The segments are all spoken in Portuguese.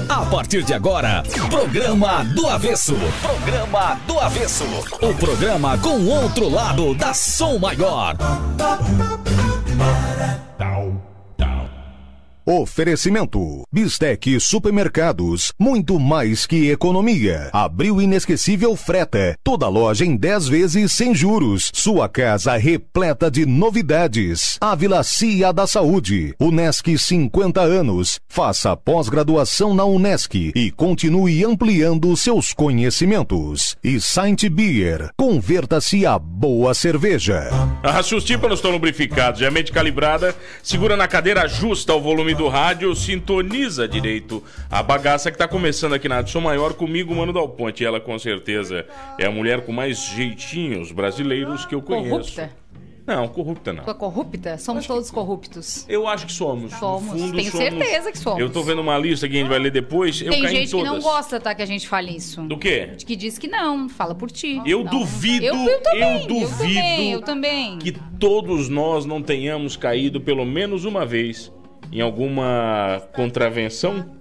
A partir de agora, Programa do Avesso. Programa do Avesso. O programa com o outro lado da Som Maior. Oferecimento: Bistec Supermercados, muito mais que economia. Abril inesquecível Freta, toda loja em 10 vezes sem juros. Sua casa repleta de novidades. Ávila Cia da Saúde, Unesc 50 anos. Faça pós-graduação na Unesc e continue ampliando seus conhecimentos. E Saint Beer, converta-se a boa cerveja. Se os tímpanos estão lubrificados, a mente calibrada, segura na cadeira, ajusta o volume do rádio, sintoniza direito a bagaça que tá começando aqui na Som Maior comigo, Mano Dal Ponte. Ela com certeza é a mulher com mais jeitinhos brasileiros que eu conheço. Corrupta? Não, corrupta não. Tu é corrupta? Somos todos corruptos. Eu acho que somos. Somos, No fundo, tenho certeza que somos. Eu tô vendo uma lista que a gente vai ler depois, eu Tem caí em gente que todas. não gosta, tá, que a gente fale isso. Do quê? Que diz que não, fala por ti. Eu Não. duvido, eu também, duvido eu também. que todos nós não tenhamos caído pelo menos uma vez em alguma contravenção.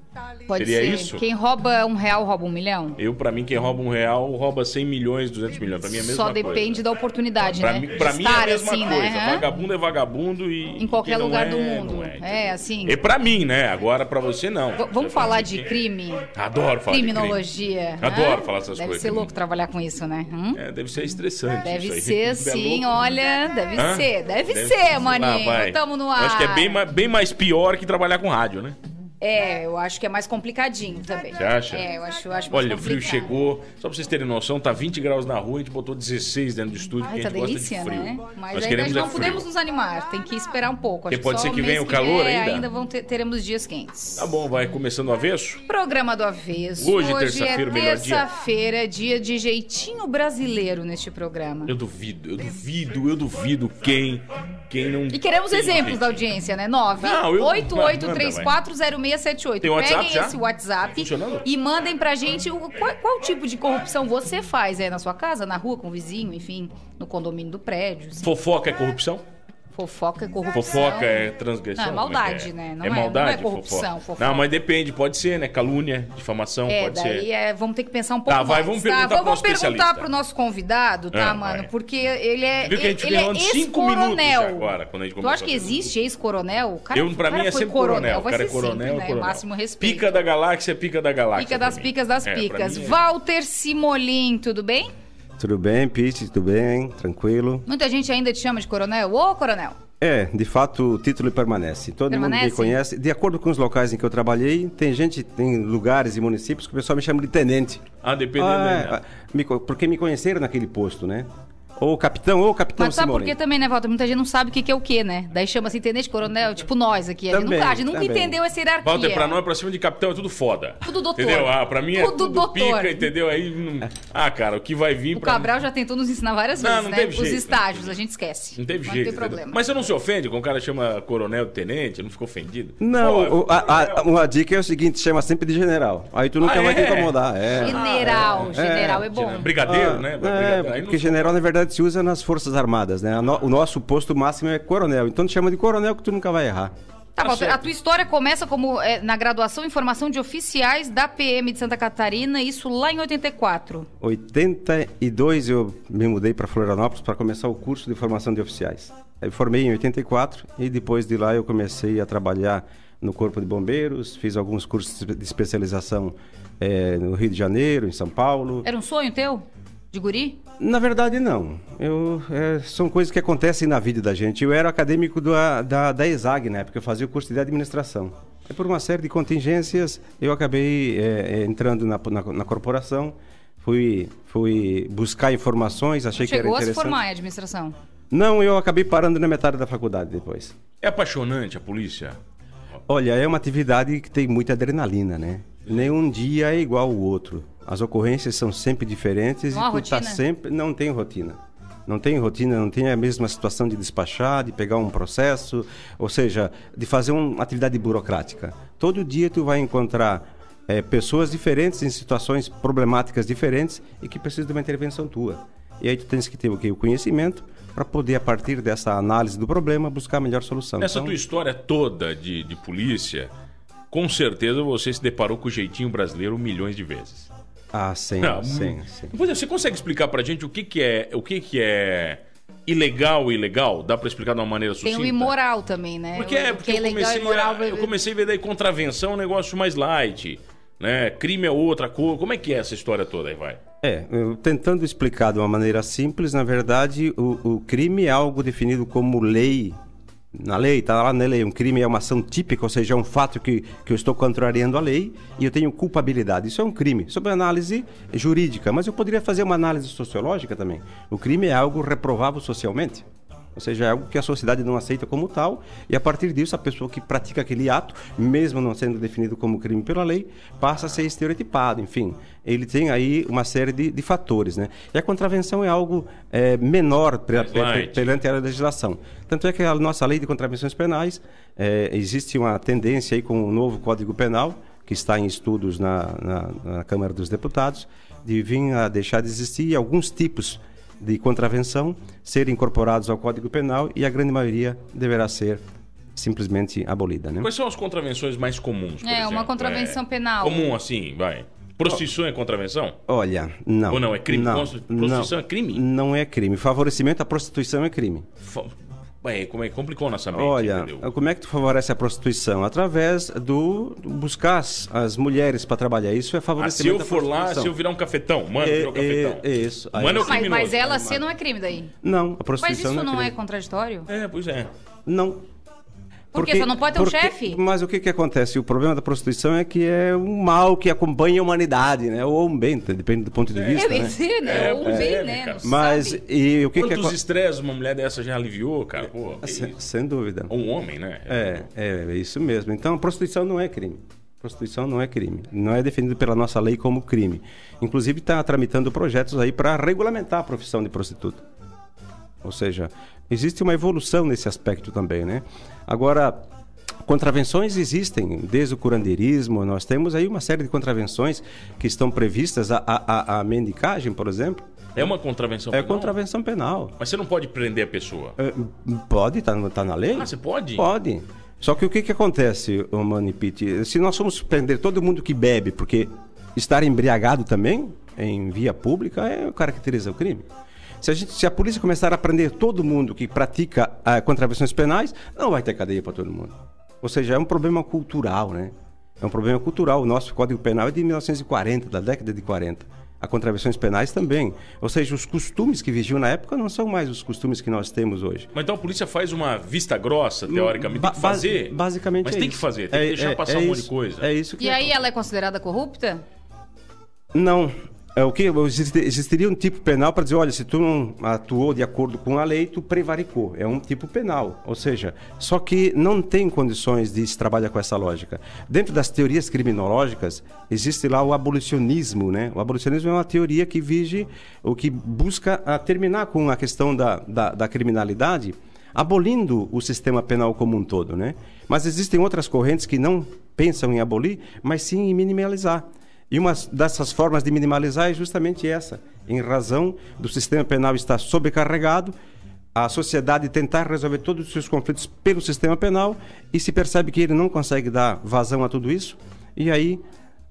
Pode Seria ser. isso? Quem rouba R$1 rouba 1 milhão? Pra mim, quem rouba R$1 rouba 100 milhões, 200 milhões. Pra mim é a mesma Só coisa. depende da oportunidade, Pra né? mim, pra De mim é a estar mesma assim, coisa. né? Vagabundo é vagabundo e Em qualquer quem não lugar é, do mundo. não É, assim. É pra mim, né? Agora pra você, não. Vamos falar de crime? Adoro falar Criminologia. de crime. Adoro Hã? falar essas Deve coisas. ser louco trabalhar com isso, né? Deve ser estressante Deve isso aí. ser, É sim, louco. olha, deve Hã? ser, deve ser, maninho. Vai. Tamo no Eu ar. acho que é bem mais pior que trabalhar com rádio, né? É, eu acho que é mais complicadinho também. Você acha? É, eu acho mais Olha, o frio complicado. chegou, só pra vocês terem noção, tá 20 graus na rua, a gente botou 16 dentro do estúdio, Ai, porque a tá gente delícia, gosta de frio. né? Mas Nós ainda queremos não é frio. podemos nos animar, tem que esperar um pouco. Porque Acho pode só ser que mês venha o calor ainda? teremos dias quentes. Tá bom, vai começando o avesso. Programa do Avesso. Hoje, terça-feira, é o melhor dia. terça-feira, dia de jeitinho brasileiro neste programa. Eu duvido quem não... E queremos tem exemplos jeito. da audiência, né? 9 Não, eu- 88340678. Tem WhatsApp Peguem já? esse WhatsApp Funcionando? e mandem pra gente qual tipo de corrupção você faz aí na sua casa, na rua, com o vizinho, enfim, no condomínio do prédio. Assim. Fofoca é corrupção? Fofoca é corrupção. Fofoca é transgressão? Não, é Como maldade, que é? né? É maldade, não é corrupção, fofoca. Não, mas depende, pode ser, né? Calúnia, difamação, pode daí ser. vamos ter que pensar um pouco Tá, vai, mais. vamos perguntar pro Vamos nosso perguntar especialista. pro nosso convidado, tá, mano? vai. Porque ele é, Viu que a gente ele ganhou é de 5 minutos ex-coronel. agora, quando a gente Tu começou acha que a fazer existe ex-coronel? O cara, Pra o mim cara é foi sempre coronel. O vai cara é ser coronel, sempre, né? coronel. Máximo respeito. Pica da galáxia, pica da galáxia. Pica das pra mim. picas das Pra picas. mim é. Walter Simolim, tudo bem? Tudo bem, Pete? Tudo bem? Tranquilo? Muita gente ainda te chama de coronel. Ô, coronel. De fato, o título permanece. Todo mundo Permanece? me conhece. De acordo com os locais em que eu trabalhei, tem lugares e municípios que o pessoal me chama de tenente. Dependendo, né? Porque me conheceram naquele posto, né? Ou capitão Mas sabe por Simolim. que também, né, Walter? Muita gente não sabe o que é o quê, né? Daí chama assim, tenente coronel, tipo nós aqui. Também, A gente nunca também. entendeu essa hierarquia. Walter, pra nós, pra cima de capitão, é tudo foda. Tudo doutor. Entendeu? Pra mim é Tudo tudo doutor. pica, entendeu? Aí, cara, o que vai vir O pra Cabral já tentou nos ensinar várias Não, vezes, não né? teve Os jeito, estágios, a gente esquece. Não teve Não jeito. tem entendeu? problema. Mas você não se ofende quando o cara chama coronel de tenente? Não ficou ofendido? Não, Pô, uma dica é o seguinte, chama sempre de general. Aí tu nunca vai te incomodar. General é bom. Brigadeiro, né? Brigadeiro. Aí não- Porque general, na verdade, se usa nas Forças Armadas, né? O nosso posto máximo é coronel. Então te chama de coronel que tu nunca vai errar. Tá, Walter, certo. a tua história começa como na graduação em formação de oficiais da PM de Santa Catarina, isso lá em 84. 82 eu me mudei para Florianópolis para começar o curso de formação de oficiais. Eu formei em 84 e depois de lá eu comecei a trabalhar no Corpo de Bombeiros, fiz alguns cursos de especialização no Rio de Janeiro, em São Paulo. Era um sonho teu? De guri? Na verdade, não. São coisas que acontecem na vida da gente. Eu era acadêmico da ESAG na época, eu fazia o curso de administração. E por uma série de contingências, eu acabei entrando na corporação, fui buscar informações, achei que era Chegou a se interessante. formar em administração? Não, eu acabei parando na metade da faculdade depois. É apaixonante a polícia? Olha, é uma atividade que tem muita adrenalina, né? Nenhum dia é igual ao outro. As ocorrências são sempre diferentes Não há e tu tá rotina? sempre... Não tem rotina. Não tem rotina, não tem a mesma situação de despachar, de pegar um processo, ou seja, de fazer uma atividade burocrática. Todo dia tu vai encontrar pessoas diferentes em situações problemáticas diferentes e que precisam de uma intervenção tua. E aí tu tens que ter o quê? O conhecimento para poder, a partir dessa análise do problema, buscar a melhor solução. Essa Então, tua história toda de polícia, com certeza você se deparou com o jeitinho brasileiro milhões de vezes. Ah, sim. Pois é, você consegue explicar pra gente o que é ilegal e ilegal? Dá pra explicar de uma maneira sucinta? Tem o imoral também, né? Porque eu comecei a ver daí contravenção é um negócio mais light, né? Crime é outra coisa. Como é que é essa história toda aí, vai? Tentando explicar de uma maneira simples, na verdade, o crime é algo definido como lei. Na lei, está lá na lei, um crime é uma ação típica, ou seja, é um fato que eu estou contrariando a lei e eu tenho culpabilidade. Isso é um crime, sob análise jurídica, mas eu poderia fazer uma análise sociológica também. O crime é algo reprovável socialmente, ou seja, é algo que a sociedade não aceita como tal e a partir disso a pessoa que pratica aquele ato, mesmo não sendo definido como crime pela lei, passa a ser estereotipado, enfim. Ele tem aí uma série de fatores, né? E a contravenção é algo menor perante a legislação. Tanto é que a nossa lei de contravenções penais, existe uma tendência aí com o novo Código Penal, que está em estudos na Câmara dos Deputados, de vir a deixar de existir alguns tipos de contravenção serem incorporados ao Código Penal e a grande maioria deverá ser simplesmente abolida, né? Quais são as contravenções mais comuns, por exemplo? Uma contravenção penal. Comum assim, vai. Prostituição é contravenção? Olha, não. Ou não, é crime? Prostituição é crime? Não é crime. Favorecimento à prostituição é crime. Como é que complicou nossa mente? Olha, entendeu? como é que tu favorece a prostituição? Através do buscar as mulheres para trabalhar. Isso é favorecimento se eu for lá, se eu virar um cafetão, mano, virou cafetão. Isso. Mano, Mas ela ser não é crime daí? Não, a Mas prostituição isso não é não é crime. contraditório? Pois é. Não. Por quê? Só não pode ter um chefe? Mas o que acontece? O problema da prostituição é que é um mal que acompanha a humanidade, né? Ou um bem, depende do ponto de vista, Eu ia dizer, né? Ou um bem, né? Não Mas sabe. e o que Quantos estresses uma mulher dessa já aliviou, cara? Pô, sem dúvida. ou um homem, né? É isso mesmo. Então, prostituição não é crime. Prostituição não é crime. Não é definido pela nossa lei como crime. Inclusive, está tramitando projetos aí para regulamentar a profissão de prostituta. Ou seja, existe uma evolução nesse aspecto também, né? Agora, contravenções existem, desde o curandeirismo, nós temos aí uma série de contravenções que estão previstas, a mendicagem, por exemplo. É uma contravenção penal? É contravenção penal. Mas você não pode prender a pessoa? Pode, tá na lei. Você pode? Pode. Só que o que acontece, Manipite? Se nós formos prender todo mundo que bebe, porque estar embriagado também, em via pública, caracteriza o crime. Se a polícia começar a prender todo mundo que pratica contravenções penais, não vai ter cadeia para todo mundo. Ou seja, é um problema cultural, né? É um problema cultural. O nosso Código Penal é de 1940, da década de 40. As contravenções penais também. Ou seja, os costumes que vigiam na época não são mais os costumes que nós temos hoje. Mas então a polícia faz uma vista grossa, teoricamente? Tem que fazer? Basicamente Mas é tem isso. que fazer, tem que deixar passar um monte de coisa. É isso que E aí ela é considerada corrupta? Não. Existiria um tipo penal para dizer, olha, se tu não atuou de acordo com a lei, tu prevaricou. É um tipo penal. Ou seja, só que não tem condições de se trabalhar com essa lógica. Dentro das teorias criminológicas, existe lá o abolicionismo, né? O abolicionismo é uma teoria que vige, ou que busca terminar com a questão da criminalidade, abolindo o sistema penal como um todo, né? Mas existem outras correntes que não pensam em abolir, mas sim em minimalizar. E uma dessas formas de minimalizar é justamente essa. Em razão do sistema penal estar sobrecarregado, a sociedade tentar resolver todos os seus conflitos pelo sistema penal e se percebe que ele não consegue dar vazão a tudo isso. E aí,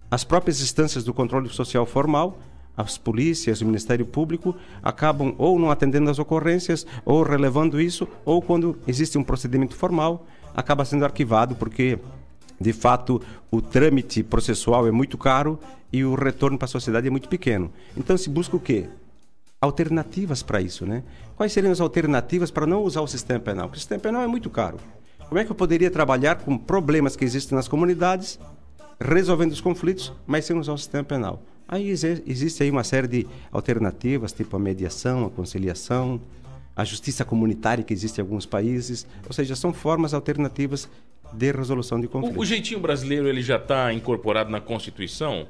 as próprias instâncias do controle social formal, as polícias, o Ministério Público, acabam ou não atendendo às ocorrências, ou relevando isso, ou quando existe um procedimento formal, acaba sendo arquivado porque... De fato, o trâmite processual é muito caro e o retorno para a sociedade é muito pequeno. Então, se busca o quê? Alternativas para isso, né? Quais seriam as alternativas para não usar o sistema penal? Porque o sistema penal é muito caro. Como é que eu poderia trabalhar com problemas que existem nas comunidades, resolvendo os conflitos, mas sem usar o sistema penal? Aí existe aí uma série de alternativas, tipo a mediação, a conciliação, a justiça comunitária que existe em alguns países. Ou seja, são formas alternativas de resolução de conflitos. O jeitinho brasileiro ele já está incorporado na Constituição?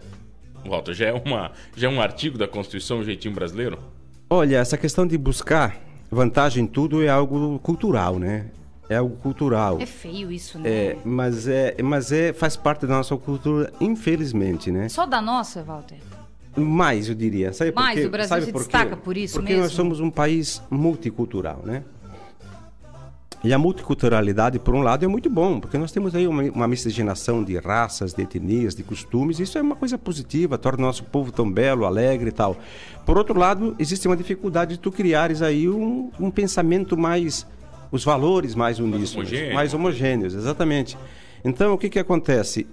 Walter, já é um artigo da Constituição, o jeitinho brasileiro? Olha, essa questão de buscar vantagem em tudo é algo cultural, né? É algo cultural. É feio isso, né? Mas faz parte da nossa cultura, infelizmente, né? Só da nossa, Walter? Mais, eu diria. Sabe por quê? O Brasil se destaca por isso Porque mesmo? nós somos um país multicultural, né? E a multiculturalidade, por um lado, é muito bom, porque nós temos aí uma miscigenação de raças, de etnias, de costumes. Isso é uma coisa positiva, torna o nosso povo tão belo, alegre e tal. Por outro lado, existe uma dificuldade de tu criares aí um pensamento mais... os valores mais uníssonos, mais homogêneos, exatamente. Então, o que acontece?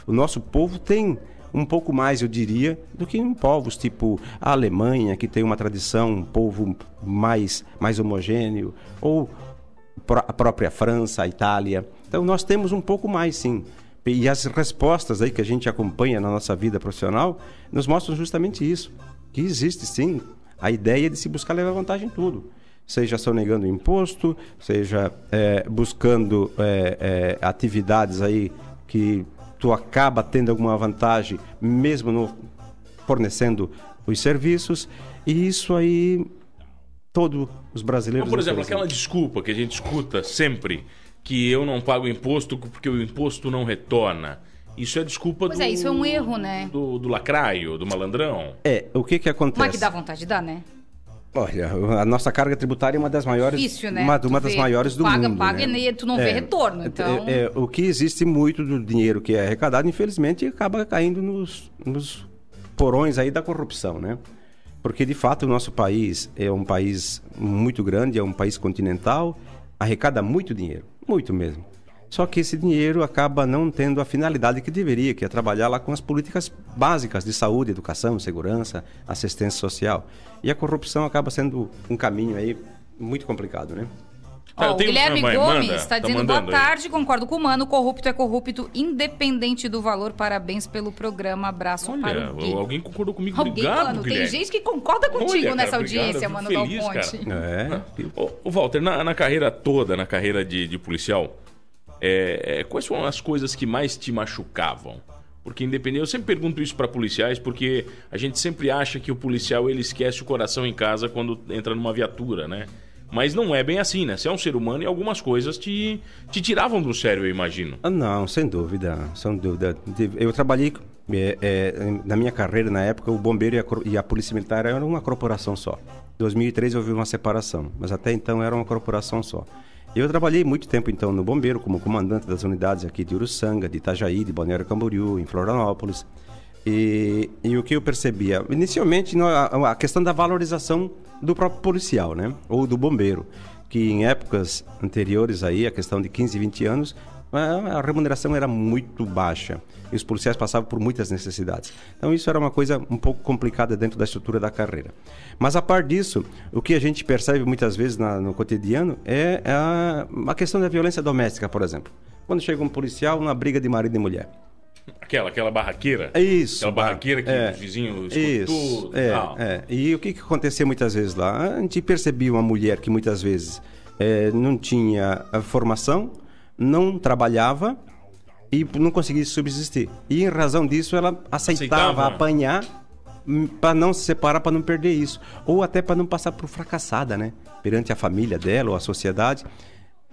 O nosso povo tem um pouco mais, eu diria, do que em povos tipo a Alemanha, que tem uma tradição, um povo mais homogêneo, ou a própria França, a Itália. Então, nós temos um pouco mais, sim. E as respostas aí que a gente acompanha na nossa vida profissional nos mostram justamente isso, que existe, sim, a ideia de se buscar levar vantagem em tudo. Seja sonegando imposto, seja buscando atividades aí que tu acaba tendo alguma vantagem, mesmo fornecendo os serviços, e isso aí todos os brasileiros... Então, por exemplo, aquela desculpa que a gente escuta sempre, que eu não pago imposto porque o imposto não retorna. Isso é desculpa Pois isso é um erro, né? Do lacraio, do malandrão. O que acontece? Mas que dá vontade de dar, né? Olha, a nossa carga tributária é uma das maiores, difícil, né? uma das maiores do mundo. Paga né? e tu não vê retorno, então... O que existe muito do dinheiro que é arrecadado, infelizmente, acaba caindo nos porões aí da corrupção, né? Porque, de fato, o nosso país é um país muito grande, é um país continental, arrecada muito dinheiro, muito mesmo. Só que esse dinheiro acaba não tendo a finalidade que deveria, que é trabalhar lá com as políticas básicas de saúde, educação, segurança, assistência social. E a corrupção acaba sendo um caminho aí muito complicado, né? O Guilherme Gomes está dizendo, boa tarde, concordo com o Mano, corrupto é corrupto, independente do valor, parabéns pelo programa, abraço para o Gui. Alguém concordou comigo, obrigado, Mano, Guilherme. Tem gente que concorda contigo nessa audiência, Mano Dal Ponte. Ô, Walter, na carreira toda, na carreira de policial, quais foram as coisas que mais te machucavam? Porque independente, eu sempre pergunto isso para policiais, porque a gente sempre acha que o policial ele esquece o coração em casa quando entra numa viatura, né? Mas não é bem assim, né? Você é um ser humano e algumas coisas te tiravam do sério, eu imagino. Não, sem dúvida, sem dúvida. Eu trabalhei, na minha carreira, na época, o bombeiro e a polícia militar eram uma corporação só. Em 2003 houve uma separação, mas até então era uma corporação só. Eu trabalhei muito tempo, então, no bombeiro, como comandante das unidades aqui de Uruçanga, de Itajaí, de Balneário Camboriú, em Florianópolis. E o que eu percebia? Inicialmente, a questão da valorização do próprio policial, né? Ou do bombeiro, que em épocas anteriores aí, a questão de 15, 20 anos, a remuneração era muito baixa e os policiais passavam por muitas necessidades. Então isso era uma coisa um pouco complicada dentro da estrutura da carreira. Mas a par disso, o que a gente percebe muitas vezes no cotidiano é a questão da violência doméstica, por exemplo. Quando chega um policial numa briga de marido e mulher. Aquela barraqueira? Isso. Aquela barraqueira que o vizinho escutou tudo. E o que acontecia muitas vezes lá? A gente percebia uma mulher que muitas vezes não tinha formação, não trabalhava e não conseguia subsistir. E em razão disso ela aceitava apanhar para não se separar, para não perder isso. Ou até para não passar por fracassada, né? Perante a família dela ou a sociedade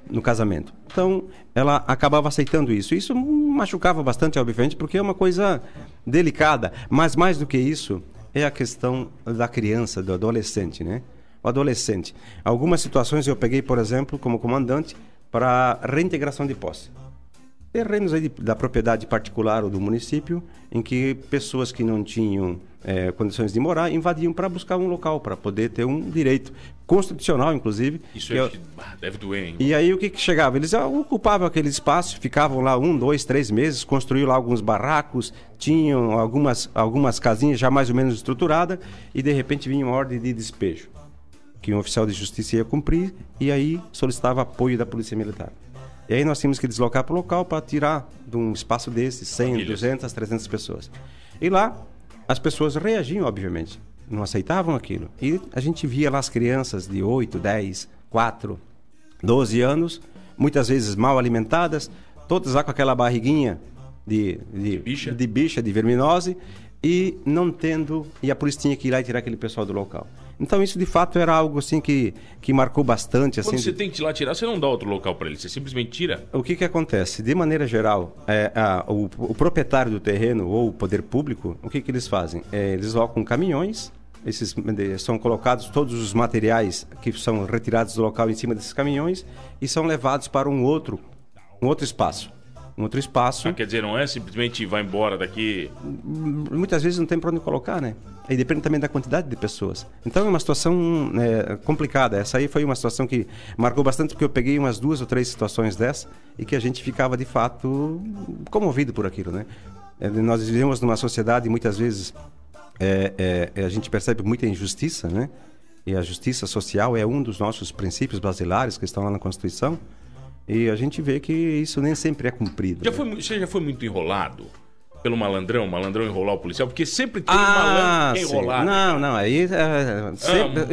no casamento. Então, ela acabava aceitando isso. Isso machucava bastante, obviamente, porque é uma coisa delicada. Mas mais do que isso, é a questão da criança, do adolescente, né? O adolescente. Algumas situações eu peguei, por exemplo, como comandante, para reintegração de posse. Terrenos aí da propriedade particular ou do município, em que pessoas que não tinham condições de morar invadiam para buscar um local, para poder ter um direito constitucional, inclusive. Isso deve doer, hein? E aí o que chegava? Eles ocupavam aquele espaço, ficavam lá 1, 2, 3 meses, construíam lá alguns barracos, tinham algumas casinhas já mais ou menos estruturadas, e de repente vinha uma ordem de despejo, que um oficial de justiça ia cumprir, e aí solicitava apoio da Polícia Militar. E aí nós tínhamos que deslocar para o local para tirar de um espaço desse 100, 200, 300 pessoas. E lá as pessoas reagiam, obviamente, não aceitavam aquilo. E a gente via lá as crianças de 8, 10, 4, 12 anos, muitas vezes mal alimentadas, todas lá com aquela barriguinha de bicha, de verminose, e não tendo, e a polícia tinha que ir lá e tirar aquele pessoal do local. Então isso de fato era algo assim que marcou bastante. Quando assim, você tem que ir lá tirar, você não dá outro local para ele, você simplesmente tira? O que acontece? De maneira geral, o proprietário do terreno ou o poder público, o que eles fazem? Eles colocam caminhões São colocados todos os materiais que são retirados do local em cima desses caminhões e são levados para um outro espaço. Quer dizer, não é simplesmente vai embora daqui? Muitas vezes não tem para onde colocar, né? E depende também da quantidade de pessoas. Então é uma situação complicada. Essa aí foi uma situação que marcou bastante, porque eu peguei umas 2 ou 3 situações dessa e que a gente ficava, de fato, comovido por aquilo, né? Nós vivemos numa sociedade, muitas vezes, a gente percebe muita injustiça, né? E a justiça social é um dos nossos princípios basilares que estão lá na Constituição. E a gente vê que isso nem sempre é cumprido. Você já foi muito enrolado pelo malandrão? O malandrão enrolar o policial? Porque sempre tem um malandro que é enrolado. Não, aí...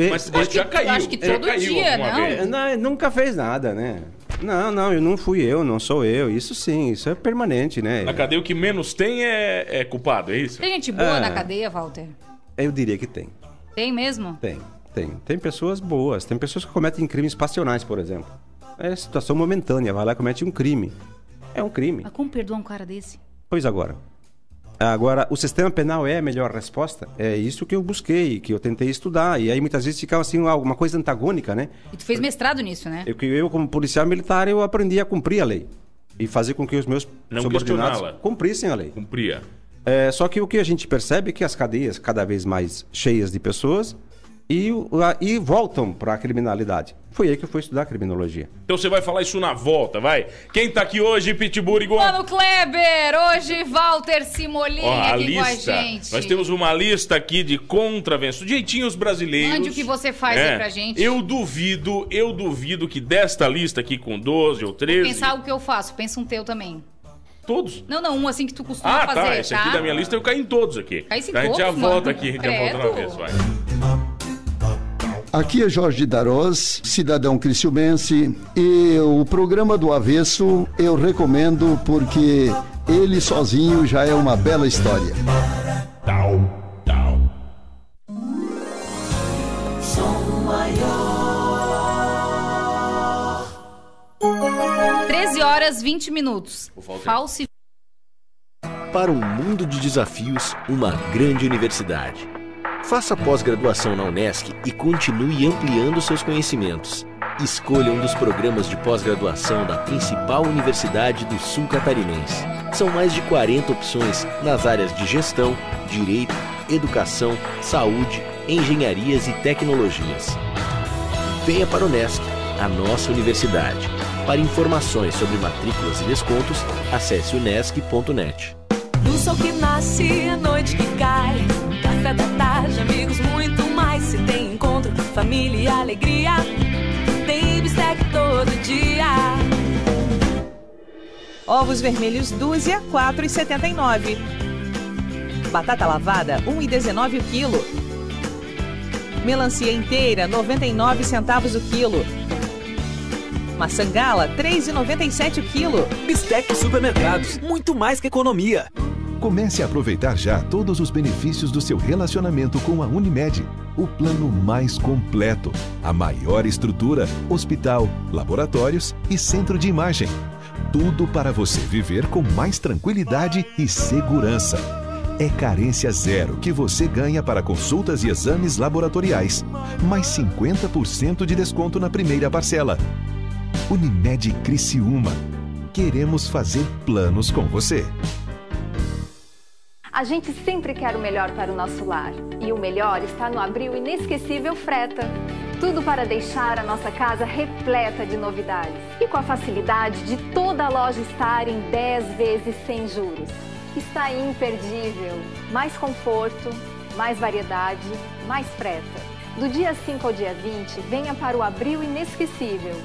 Mas já caiu. Acho que todo dia, não, nunca fez nada, né? Não, eu não fui eu, não sou eu. Isso sim, isso é permanente, né? Na cadeia o que menos tem é culpado, é isso? Tem gente boa na cadeia, Walter? Eu diria que tem. Tem mesmo? Tem pessoas boas. Tem pessoas que cometem crimes passionais, por exemplo. É situação momentânea, vai lá e comete um crime. É um crime. Mas como perdoar um cara desse? Pois agora, o sistema penal é a melhor resposta? É isso que eu busquei, que eu tentei estudar. E aí muitas vezes ficava assim, alguma coisa antagônica, né? E tu fez mestrado nisso, né? Eu como policial militar, eu aprendi a cumprir a lei. E fazer com que os meus subordinados cumprissem a lei. Cumpria. Só que o que a gente percebe é que as cadeias cada vez mais cheias de pessoas e voltam para a criminalidade. Foi aí que eu fui estudar criminologia. Então você vai falar isso na volta, vai? Quem tá aqui hoje, Pitbull igual? Mano Kleber, hoje Walter Cimolinha aqui com a gente. Nós temos uma lista aqui de contravenções, jeitinhos brasileiros. Mande o que você faz aí pra gente. Eu duvido que desta lista aqui com 12 ou 13... Vou pensar o que eu faço, pensa um teu também. Todos? Não, um assim que tu costuma fazer, tá? Esse aqui da minha lista eu caí em todos aqui. Cai em todos, a gente já volta aqui, a gente já volta uma vez, vai. Aqui é Jorge Darós, cidadão criciumense, e o programa do Avesso eu recomendo porque ele sozinho já é uma bela história. Som Maior. 13h20. Para um mundo de desafios, uma grande universidade. Faça pós-graduação na Unesc e continue ampliando seus conhecimentos. Escolha um dos programas de pós-graduação da principal universidade do sul catarinense. São mais de 40 opções nas áreas de gestão, direito, educação, saúde, engenharias e tecnologias. Venha para a Unesc, a nossa universidade. Para informações sobre matrículas e descontos, acesse unesc.net. Do sol que nasce, a noite que cai, café da tarde, amigos, muito mais. Se tem encontro, família e alegria, tem bistec todo dia. Ovos vermelhos dúzia, R$ 4,79. Batata lavada, R$ 1,19 o quilo. Melancia inteira, 99 centavos o quilo. Maçã gala, R$ 3,97 o quilo. Bistec Supermercados, muito mais que economia. Comece a aproveitar já todos os benefícios do seu relacionamento com a Unimed. O plano mais completo, a maior estrutura, hospital, laboratórios e centro de imagem. Tudo para você viver com mais tranquilidade e segurança. É carência zero que você ganha para consultas e exames laboratoriais. Mais 50% de desconto na primeira parcela. Unimed Criciúma. Queremos fazer planos com você. A gente sempre quer o melhor para o nosso lar. E o melhor está no Abril Inesquecível Freta. Tudo para deixar a nossa casa repleta de novidades. E com a facilidade de toda a loja estar em 10 vezes sem juros. Está imperdível. Mais conforto, mais variedade, mais freta. Do dia 5 ao dia 20, venha para o Abril Inesquecível.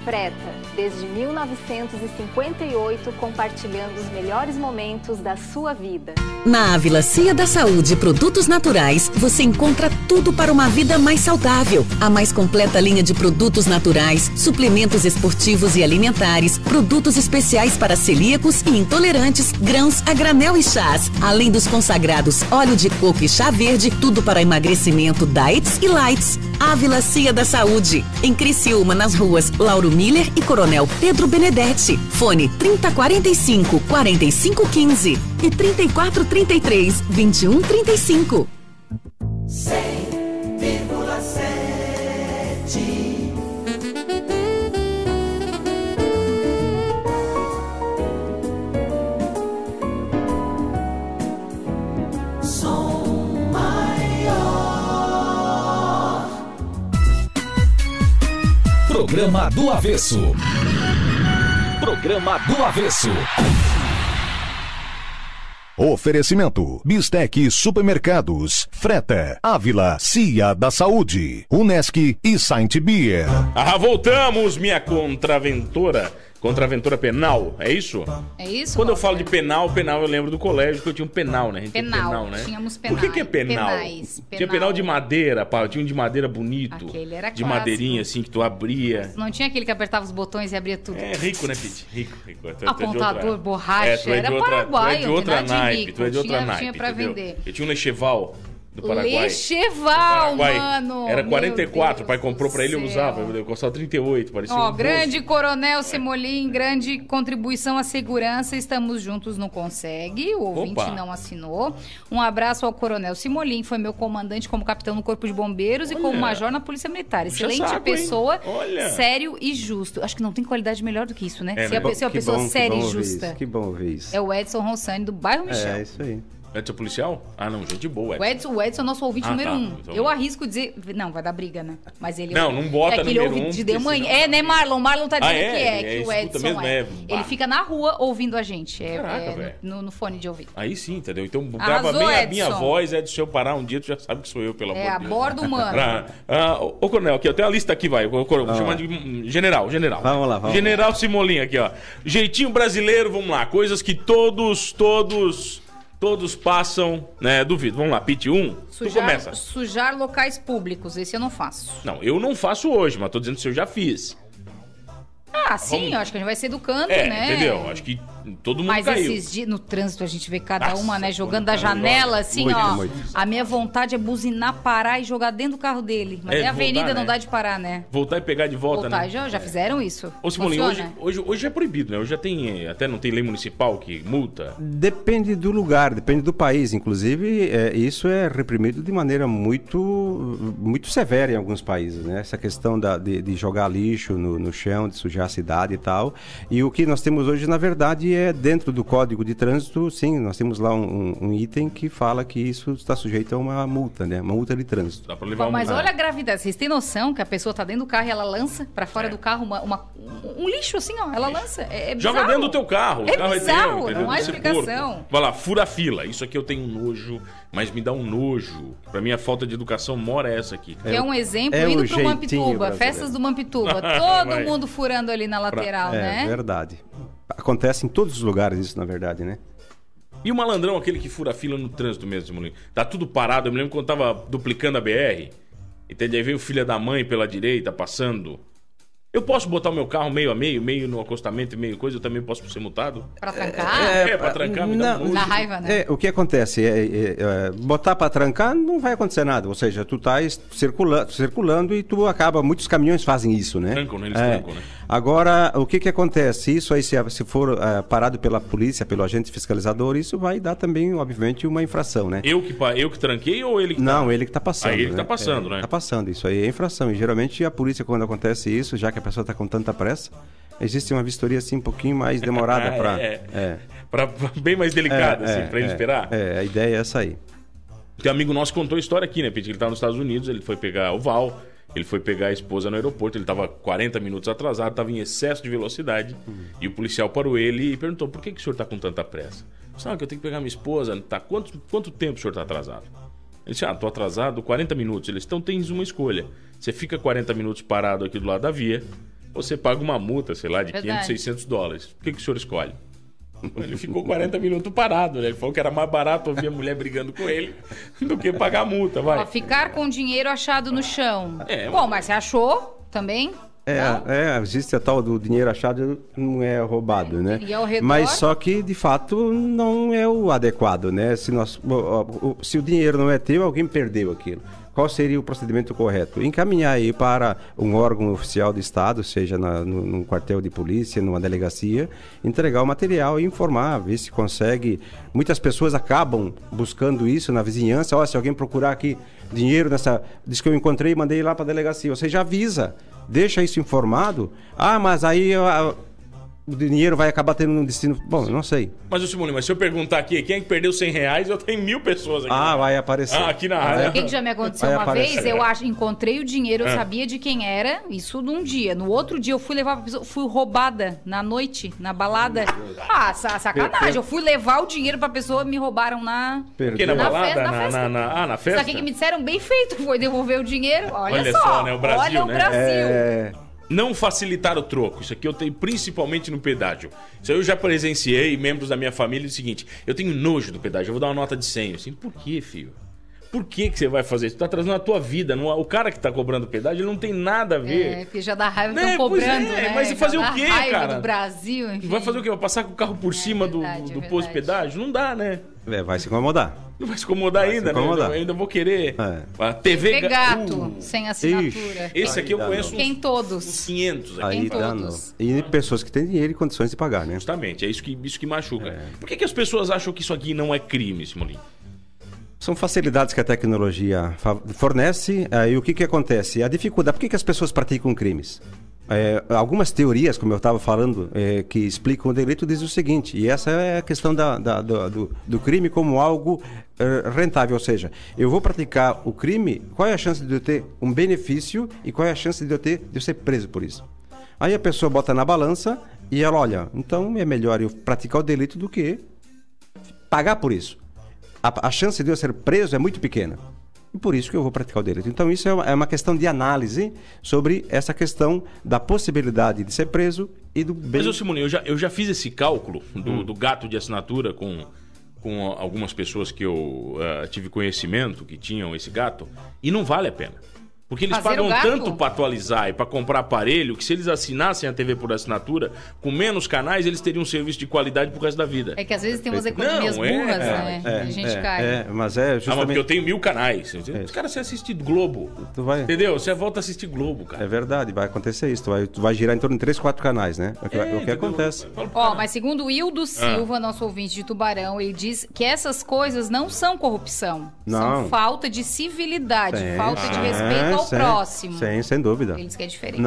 Freta, desde 1958, compartilhando os melhores momentos da sua vida. Na Ávila Cia da Saúde Produtos Naturais, você encontra tudo para uma vida mais saudável. A mais completa linha de produtos naturais, suplementos esportivos e alimentares, produtos especiais para celíacos e intolerantes, grãos a granel e chás. Além dos consagrados óleo de coco e chá verde, tudo para emagrecimento, diets e lights. Ávila Cia da Saúde, em Criciúma, nas ruas Lauro Miller e Coronel Pedro Benedetti. Fone 3045-4515 e 3433-2135. Programa do Avesso. Programa do Avesso. Oferecimento: Bistec Supermercados, Freta, Ávila, Cia da Saúde, Unesc e Saint Beer. Voltamos, minha contraventora. Contraventora penal, é isso? É isso? Quando eu falo de penal eu lembro do colégio que eu tinha um penal, né? A gente penal, né? Tínhamos penal. O que é penal? Tinha penal de madeira, pá. Tinha um de madeira bonito. Aquele era de clássico. Madeirinha, assim, que tu abria. Não tinha aquele que apertava os botões e abria tudo. É rico, né, Pete? Rico. Apontador, borracha. Era paraguaio. Tu é de outra naipe. Tinha pra vender. Eu tinha um Lecheval do Paraguai. Lecheval, mano. Era 44, o pai comprou pra ele, eu usava. Eu custava 38, parecia um grande Coronel Simolim, grande contribuição à segurança. Estamos juntos no Consegue. O ouvinte não assinou. Um abraço ao Coronel Simolim, foi meu comandante como capitão no Corpo de Bombeiros e como major na Polícia Militar. Excelente pessoa, sério e justo. Acho que não tem qualidade melhor do que isso, né? Se a pessoa séria e justa. Que bom ver isso. É o Edson Rossani, do bairro Michel. É isso aí. Edson é policial? Ah, não, gente boa. O Edson é nosso ouvinte número 1. Então... Eu arrisco dizer... Não, vai dar briga, né? Mas ele... Não bota número 1. De manhã. É, né, Marlon? Marlon tá dizendo que o Edson mesmo Ele fica na rua ouvindo a gente. Caraca, no fone de ouvido. Aí sim, entendeu? Então grava bem a minha voz, Edson. Se eu parar um dia, tu já sabe que sou eu, pelo amor de Deus. É, a bordo humano. Ô, Coronel, aqui, eu tenho uma lista aqui, vai. Vou chamar de general. Vamos lá. General Simolim aqui, ó. Jeitinho brasileiro, vamos lá. Coisas que todos passam, né? Duvido. Vamos lá, Pete 1. Tu começa. Sujar locais públicos. Esse eu não faço. Não, eu não faço hoje, mas tô dizendo se eu já fiz. Sim, eu acho que a gente vai se educando, né? Entendeu? Acho que todo mundo caiu. Mas esses dias, no trânsito, a gente vê cada uma, né? Jogando da janela, assim, muito. A minha vontade é buzinar, parar e jogar dentro do carro dele. Mas a avenida voltar, não dá de parar, né? Voltar e pegar de volta, né? Já fizeram isso. Ô, Simolim, hoje é proibido, né? Hoje já tem, até não tem lei municipal que multa. Depende do lugar, depende do país. Inclusive, isso é reprimido de maneira muito severa em alguns países, né? Essa questão de jogar lixo no chão, de sujar a cidade e tal. E o que nós temos hoje, na verdade, é dentro do Código de Trânsito, sim, nós temos lá um item que fala que isso está sujeito a uma multa, né? Uma multa de trânsito. Dá pra levar mas olha a gravidade. Vocês têm noção que a pessoa tá dentro do carro e ela lança pra fora do carro um lixo assim, ó. Ela lança. É bizarro. Joga dentro do teu carro. É bizarro, não há explicação. Vai lá, fura fila. Isso aqui eu tenho nojo, mas me dá um nojo. Pra mim, a falta de educação mora essa aqui. Que é um exemplo indo pro Mampituba. Festas do Mampituba. Todo mundo furando ali na lateral, né? É verdade. Acontece em todos os lugares isso, na verdade, né? E o malandrão, aquele que fura a fila no trânsito mesmo, moleque. Tá tudo parado. Eu me lembro quando eu tava duplicando a BR. Entendeu? Aí veio o filho da mãe pela direita, passando. Eu posso botar o meu carro meio a meio no acostamento e meio coisa, eu também posso ser multado? Pra trancar? Pra trancar, me dá um na raiva, né? O que acontece? Botar pra trancar não vai acontecer nada. Ou seja, tu tá circulando e tu acaba... Muitos caminhões fazem isso, né? Trancam, né? Eles trancam, né? Agora, o que acontece? Isso aí, se for parado pela polícia, pelo agente fiscalizador, isso vai dar também, obviamente, uma infração, né? Eu que tranquei ou ele que Não, ele que tá passando. Ele que tá passando, né? Tá passando. Isso aí é infração. E geralmente a polícia, quando acontece isso, já que a pessoa está com tanta pressa, existe uma vistoria assim um pouquinho mais demorada para bem mais delicada assim, para ele esperar. A ideia é essa aí. Tem um amigo nosso que contou a história aqui, né, Pete? Ele estava nos Estados Unidos, ele foi pegar o Val, ele foi pegar a esposa no aeroporto, ele estava 40 minutos atrasado, estava em excesso de velocidade, e o policial parou ele e perguntou: por que o senhor está com tanta pressa? Sabe que eu tenho que pegar minha esposa, tá? Quanto tempo o senhor está atrasado? Ele disse: tô atrasado 40 minutos. Eles: então tens uma escolha. Você fica 40 minutos parado aqui do lado da via, você paga uma multa, sei lá, de $500, $600. O que o senhor escolhe? Ele ficou 40 minutos parado, né? Ele falou que era mais barato ouvir a mulher brigando com ele do que pagar a multa, vai. Ficar com dinheiro achado no chão. Bom, mas você achou também? Existe a tal do dinheiro achado, não é roubado, né? E ao redor... Mas só que, de fato, não é o adequado, né? Se o dinheiro não é teu, alguém perdeu aquilo. qual seria o procedimento correto? Encaminhar aí para um órgão oficial do Estado, seja num quartel de polícia, numa delegacia, entregar o material e informar, ver se consegue. Muitas pessoas acabam buscando isso na vizinhança. Se alguém procurar aqui dinheiro diz que eu encontrei e mandei lá para a delegacia. Você já avisa, deixa isso informado. Mas aí o dinheiro vai acabar tendo um destino... Bom, eu não sei. Mas, Simone, se eu perguntar aqui, quem é que perdeu R$100, eu tenho 1.000 pessoas aqui. Vai aparecer. Aqui na área. O que já me aconteceu uma vez? Eu encontrei o dinheiro, eu sabia de quem era, isso num dia. No outro dia eu fui levar pra pessoa, fui roubada na noite, na balada. Sacanagem. Eu fui levar o dinheiro pra pessoa, me roubaram na... Porque na balada? Festa. Na festa? Sabe o que me disseram? Bem feito, foi devolver o dinheiro. Olha só, né? O Brasil, olha o Brasil. Não facilitar o troco. Isso aqui eu tenho principalmente no pedágio. Isso aí eu já presenciei, membros da minha família, é o seguinte: eu tenho nojo do pedágio, eu vou dar uma nota de 100. Assim, por quê, filho? Por que você vai fazer isso? Tu tá trazendo a tua vida. O cara que tá cobrando pedágio, ele não tem nada a ver. Porque já dá raiva que estão cobrando, né? Mas e fazer o quê, cara? Do Brasil, enfim. Vai fazer o quê? Vai passar com o carro por cima do posto de pedágio? Não dá, né? Vai se incomodar. Não vai se incomodar ainda, né? Eu ainda vou querer. A TV Gato, sem assinatura. Esse aqui eu conheço Quem todos? Uns 500 aqui. Aí todos. E pessoas que têm dinheiro e condições de pagar, né? Justamente, é isso que machuca. Por que as pessoas acham que isso aqui não é crime, Simolim? São facilidades que a tecnologia fornece. E o que acontece? A dificuldade. Por que as pessoas praticam crimes? Algumas teorias, como eu estava falando, que explicam o direito, dizem o seguinte, e essa é a questão do crime como algo rentável, ou seja, eu vou praticar o crime, qual é a chance de eu ter um benefício e qual é a chance de eu ser preso por isso? Aí a pessoa bota na balança e ela olha, então é melhor eu praticar o delito do que pagar por isso. A chance de eu ser preso é muito pequena. E por isso que eu vou praticar o delito. Então isso é uma questão de análise sobre essa questão da possibilidade de ser preso e do bem... Mas, Simone, eu já fiz esse cálculo do gato de assinatura com algumas pessoas que eu tive conhecimento que tinham esse gato, e não vale a pena. Porque eles pagam tanto para atualizar e para comprar aparelho que se eles assinassem a TV por assinatura, com menos canais, eles teriam um serviço de qualidade pro resto da vida. É que às vezes tem umas economias burras, né? A gente cai. Mas é justamente... porque eu tenho 1000 canais. Os caras, você assiste Globo. Entendeu? Você volta a assistir Globo, cara. É verdade, vai acontecer isso. Tu vai girar em torno de 3, 4 canais, né? O que acontece. Mas segundo o Hildo Silva, nosso ouvinte de Tubarão, ele diz que essas coisas não são corrupção. Não. São falta de civilidade, falta de respeito ao próximo. Sem dúvida. Eles que é diferente.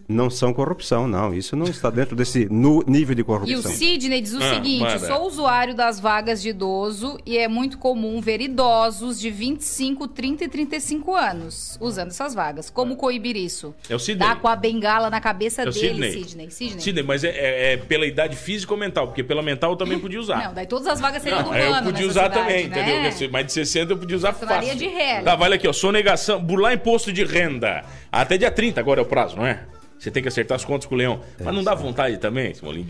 Não são corrupção, não. Isso não está dentro desse nível de corrupção. E o Sidney diz o seguinte: sou usuário das vagas de idoso e é muito comum ver idosos de 25, 30 e 35 anos usando essas vagas. Como coibir isso? É o Sidney. Dá com a bengala na cabeça dele, Sidney. Mas é pela idade física ou mental? Porque pela mental eu também podia usar. Não, daí todas as vagas seriam do plano. Eu podia usar também, né? Entendeu? Mais de 60 eu podia usar fácil. De regra. Tá, vale aqui, ó. Sonegação, burlar imposto de renda. Até dia 30 agora é o prazo, não é? Você tem que acertar as contas com o Leão. Mas não dá vontade também, Simolim,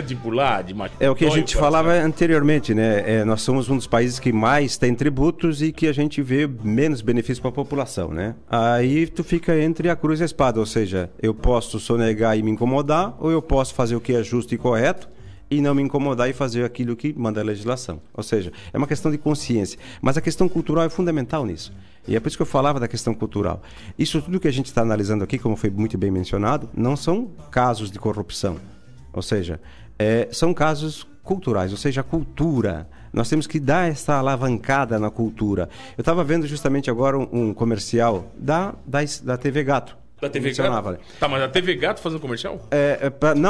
de pular, de machucar. É o que a gente falava anteriormente, né? Nós somos um dos países que mais tem tributos e que a gente vê menos benefícios para a população, né? Aí tu fica entre a cruz e a espada, ou seja, eu posso sonegar e me incomodar, ou eu posso fazer o que é justo e correto e não me incomodar e fazer aquilo que manda a legislação. Ou seja, é uma questão de consciência. Mas a questão cultural é fundamental nisso. E é por isso que eu falava da questão cultural. Isso tudo que a gente está analisando aqui, como foi muito bem mencionado, não são casos de corrupção. Ou seja, são casos culturais, ou seja, a cultura. Nós temos que dar essa alavancada na cultura. Eu estava vendo justamente agora um comercial da TV Gato. Da TV Gato? Tá, mas a TV Gato fazendo comercial?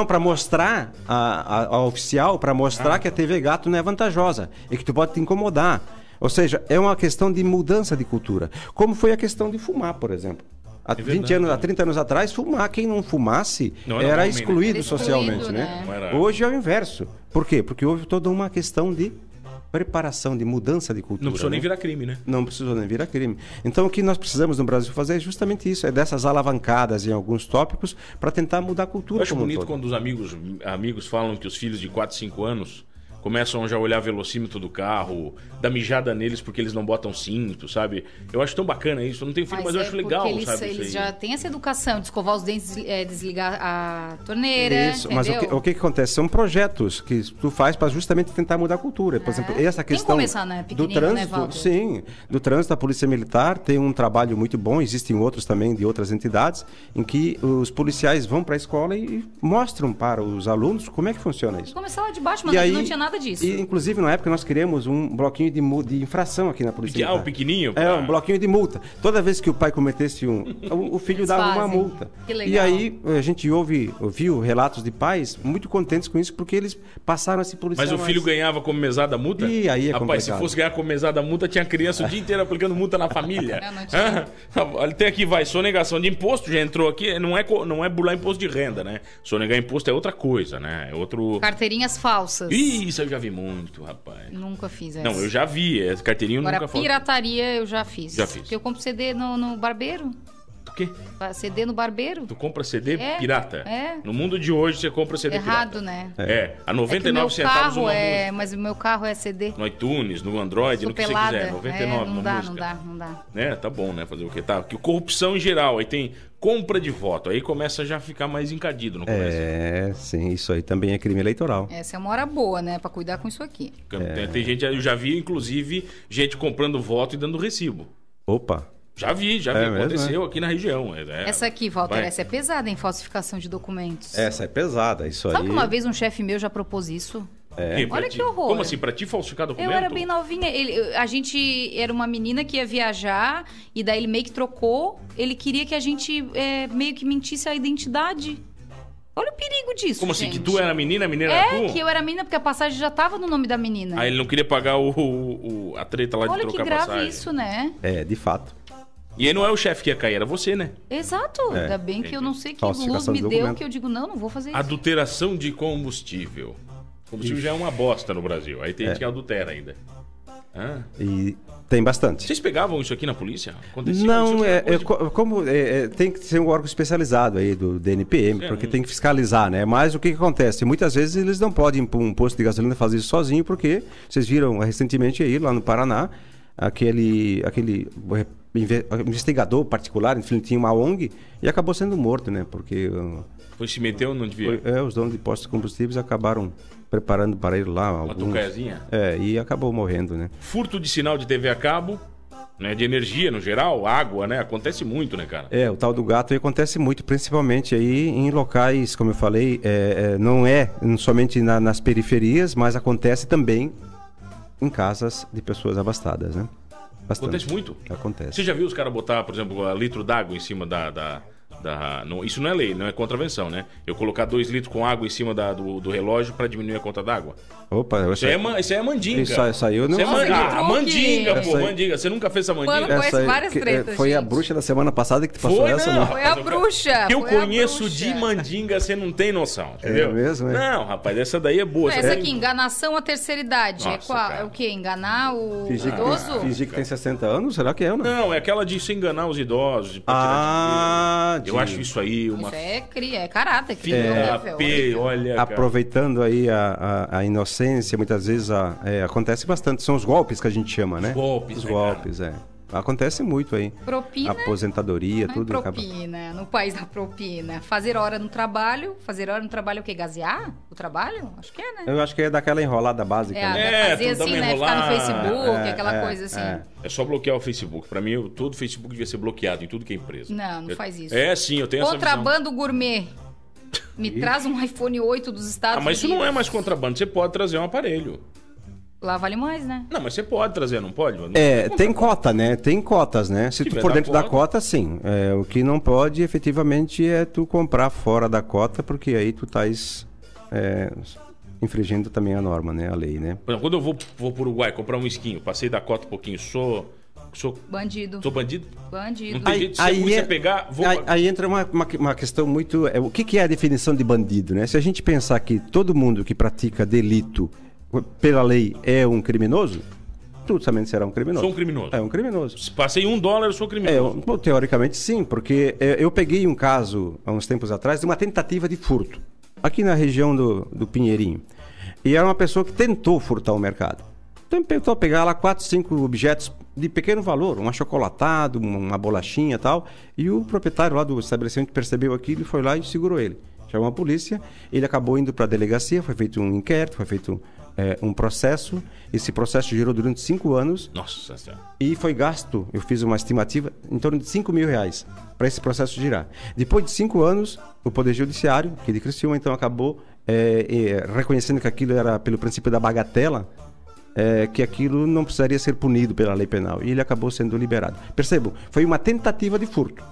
Para mostrar a oficial, para mostrar que a TV Gato não é vantajosa e que tu pode te incomodar. Ou seja, é uma questão de mudança de cultura. Como foi a questão de fumar, por exemplo. Há 30 anos atrás, fumar, quem não fumasse era excluído socialmente, né? Hoje é o inverso. Por quê? Porque houve toda uma questão de preparação, de mudança de cultura. Não precisou nem virar crime, né? Não precisou nem virar crime. Então, o que nós precisamos no Brasil fazer é justamente isso, é dessas alavancadas em alguns tópicos para tentar mudar a cultura. Eu acho bonito quando os amigos falam que os filhos de 4, 5 anos começam já a olhar velocímetro do carro, dar mijada neles porque eles não botam cinto, sabe? Eu acho tão bacana isso. Eu não tenho filho, mas eu acho legal, eles, sabe? Eles já têm essa educação de escovar os dentes, desligar a torneira. Isso, entendeu? mas o que acontece? São projetos que tu faz para justamente tentar mudar a cultura. Por exemplo, essa questão Tem que começar, né? do trânsito, né, sim, do trânsito, a Polícia Militar tem um trabalho muito bom, existem outros também de outras entidades, em que os policiais vão para a escola e mostram para os alunos como é que funciona isso. Começar lá de baixo, mas não tinha nada disso. E, inclusive, na época, nós criamos um bloquinho de infração aqui na Polícia Militar. O pequenininho? Um bloquinho de multa. Toda vez que o pai cometesse o filho dava uma multa. Que legal. E aí, a gente ouviu relatos de pais muito contentes com isso, porque eles passaram a se policiar. Mas o filho ganhava como mesada a multa? E aí é Rapaz, complicado. se fosse ganhar como mesada a multa, tinha criança o dia inteiro aplicando multa na família. Não tinha. Olha, tem aqui, sonegação de imposto, já entrou aqui, não é bular imposto de renda, né? Sonegar imposto é outra coisa, né? É outro... Carteirinhas falsas. Isso eu já vi muito, rapaz. Nunca fiz essa. Não, eu já vi, carteirinha eu Agora, nunca fiz. pirataria eu já fiz. Já fiz. Porque eu compro CD no barbeiro. O quê? CD no barbeiro. Tu compra CD pirata? É. No mundo de hoje você compra CD Errado, pirata. né? A 99 centavos uma música. Mas o meu carro é CD. No iTunes, no Android, no que você quiser. 99 não uma dá, música. não dá. Né? Tá bom, né? Fazer o quê? Tá. Que corrupção em geral. Aí tem compra de voto. Aí começa já a ficar mais encardido no começo. Sim, isso aí também é crime eleitoral. Essa é uma hora boa, né? Pra cuidar com isso aqui. Tem gente, eu já vi, inclusive, gente comprando voto e dando recibo. Opa! Já vi, aconteceu aqui na região. Essa aqui, Walter, essa é pesada em falsificação de documentos. Essa é pesada, isso aí. Sabe que uma vez um chefe meu já propôs isso? Olha que horror. Como assim? Pra ti falsificar documento? Eu era bem novinha. A gente era uma menina que ia viajar e daí ele meio que trocou. Ele queria que a gente meio que mentisse a identidade. Olha o perigo disso, Como assim? gente. Que tu era menina, a menina era tu? Que eu era menina porque a passagem já tava no nome da menina. Aí ele não queria pagar a treta lá de trocar a passagem. Olha que grave isso, né? De fato. E aí não é o chefe que ia cair, era você, né? Exato. Ainda bem que eu não sei que luz me deu que eu digo, não vou fazer isso. Adulteração de combustível. Combustível já é uma bosta no Brasil. Aí tem gente que adultera ainda. E tem bastante. Vocês pegavam isso aqui na polícia? Acontecia não, tem que ser um órgão especializado aí do DNPM, porque tem que fiscalizar, né? Mas o que acontece? Muitas vezes eles não podem ir para um posto de gasolina fazer isso sozinho, porque vocês viram recentemente aí, lá no Paraná, aquele investigador particular, enfim, tinha uma ONG e acabou sendo morto, né? Porque... se meteu, não devia? Os donos de postos de combustíveis acabaram preparando para ele lá. Uma tucaiazinha? E acabou morrendo, né? Furto de sinal de TV a cabo, né? De energia no geral, água, né? Acontece muito, né, cara? O tal do gato acontece muito, principalmente aí em locais, como eu falei, não é somente nas periferias, mas acontece também em casas de pessoas abastadas, né? Bastante. Acontece muito? Acontece. Você já viu os caras botar, por exemplo, litro d'água em cima não, isso não é lei, não é contravenção, né? Eu colocar 2 litros com água em cima do relógio para diminuir a conta d'água. Opa, isso aí é mandinga. Isso aí eu não mandinga, pô, mandinga. Você nunca fez essa mandinga? Mano, conhece várias tretas, foi gente. a bruxa da semana passada que te passou essa, não? Foi a bruxa. Que eu conheço de mandinga, você não tem noção, entendeu? É mesmo, é? Não, rapaz, essa daí é boa. Essa aqui, enganação à terceira idade. Nossa, é o quê? Enganar o idoso? Fingir que tem 60 anos? Será que é ou não? Não, é aquela de se enganar os idosos. Eu acho isso aí uma... Isso é caráter. Olha, aproveitando aí a inocência, muitas vezes acontece bastante. São os golpes que a gente chama, né? Os golpes, Acontece muito aí. Propina. Aposentadoria, não tudo. É propina, no país da propina. Fazer hora no trabalho. Fazer hora no trabalho é o quê? Gazear o trabalho? Acho que é, né? Eu acho que é daquela enrolada básica. Fazer assim, né? Ficar no Facebook, aquela coisa assim. É só bloquear o Facebook. Pra mim, todo o Facebook devia ser bloqueado em tudo que é empresa. Não faz isso. Sim, eu tenho essa visão. Contrabando gourmet. Me traz um iPhone 8 dos Estados Unidos. Mas isso não é mais contrabando. Você pode trazer um aparelho. Lá vale mais, né? Não, mas você pode trazer, não pode? Não tem cota, né? Tem cotas, né? Se tu for dentro da cota, sim. O que não pode, efetivamente, é tu comprar fora da cota, porque aí tu estás infringindo também a norma, né? A lei, né? Por exemplo, quando eu vou pro Uruguai comprar um esquinho, passei da cota um pouquinho, sou bandido. Sou bandido? Bandido. Não tem jeito de se a polícia pegar... Aí entra uma questão muito... o que é a definição de bandido, né? Se a gente pensar que todo mundo que pratica delito pela lei é um criminoso, tu também será um criminoso. Sou um criminoso. É um criminoso. Se passei $1, eu sou criminoso. Teoricamente sim, porque eu peguei um caso, há uns tempos atrás, de uma tentativa de furto, aqui na região do Pinheirinho. E era uma pessoa que tentou furtar o mercado. Então tentou pegar lá 4, 5 objetos de pequeno valor, um achocolatado, uma bolachinha e tal. E o proprietário lá do estabelecimento percebeu aquilo e foi lá e segurou ele. Chamou a polícia, ele acabou indo para a delegacia, foi feito um inquérito, foi feito um processo. Esse processo girou durante 5 anos. Nossa Senhora. E foi gasto, eu fiz uma estimativa, em torno de R$5.000 para esse processo girar. Depois de 5 anos, o Poder Judiciário, aqui de Criciúma, então acabou reconhecendo que aquilo era pelo princípio da bagatela, que aquilo não precisaria ser punido pela lei penal. E ele acabou sendo liberado. Percebam, foi uma tentativa de furto.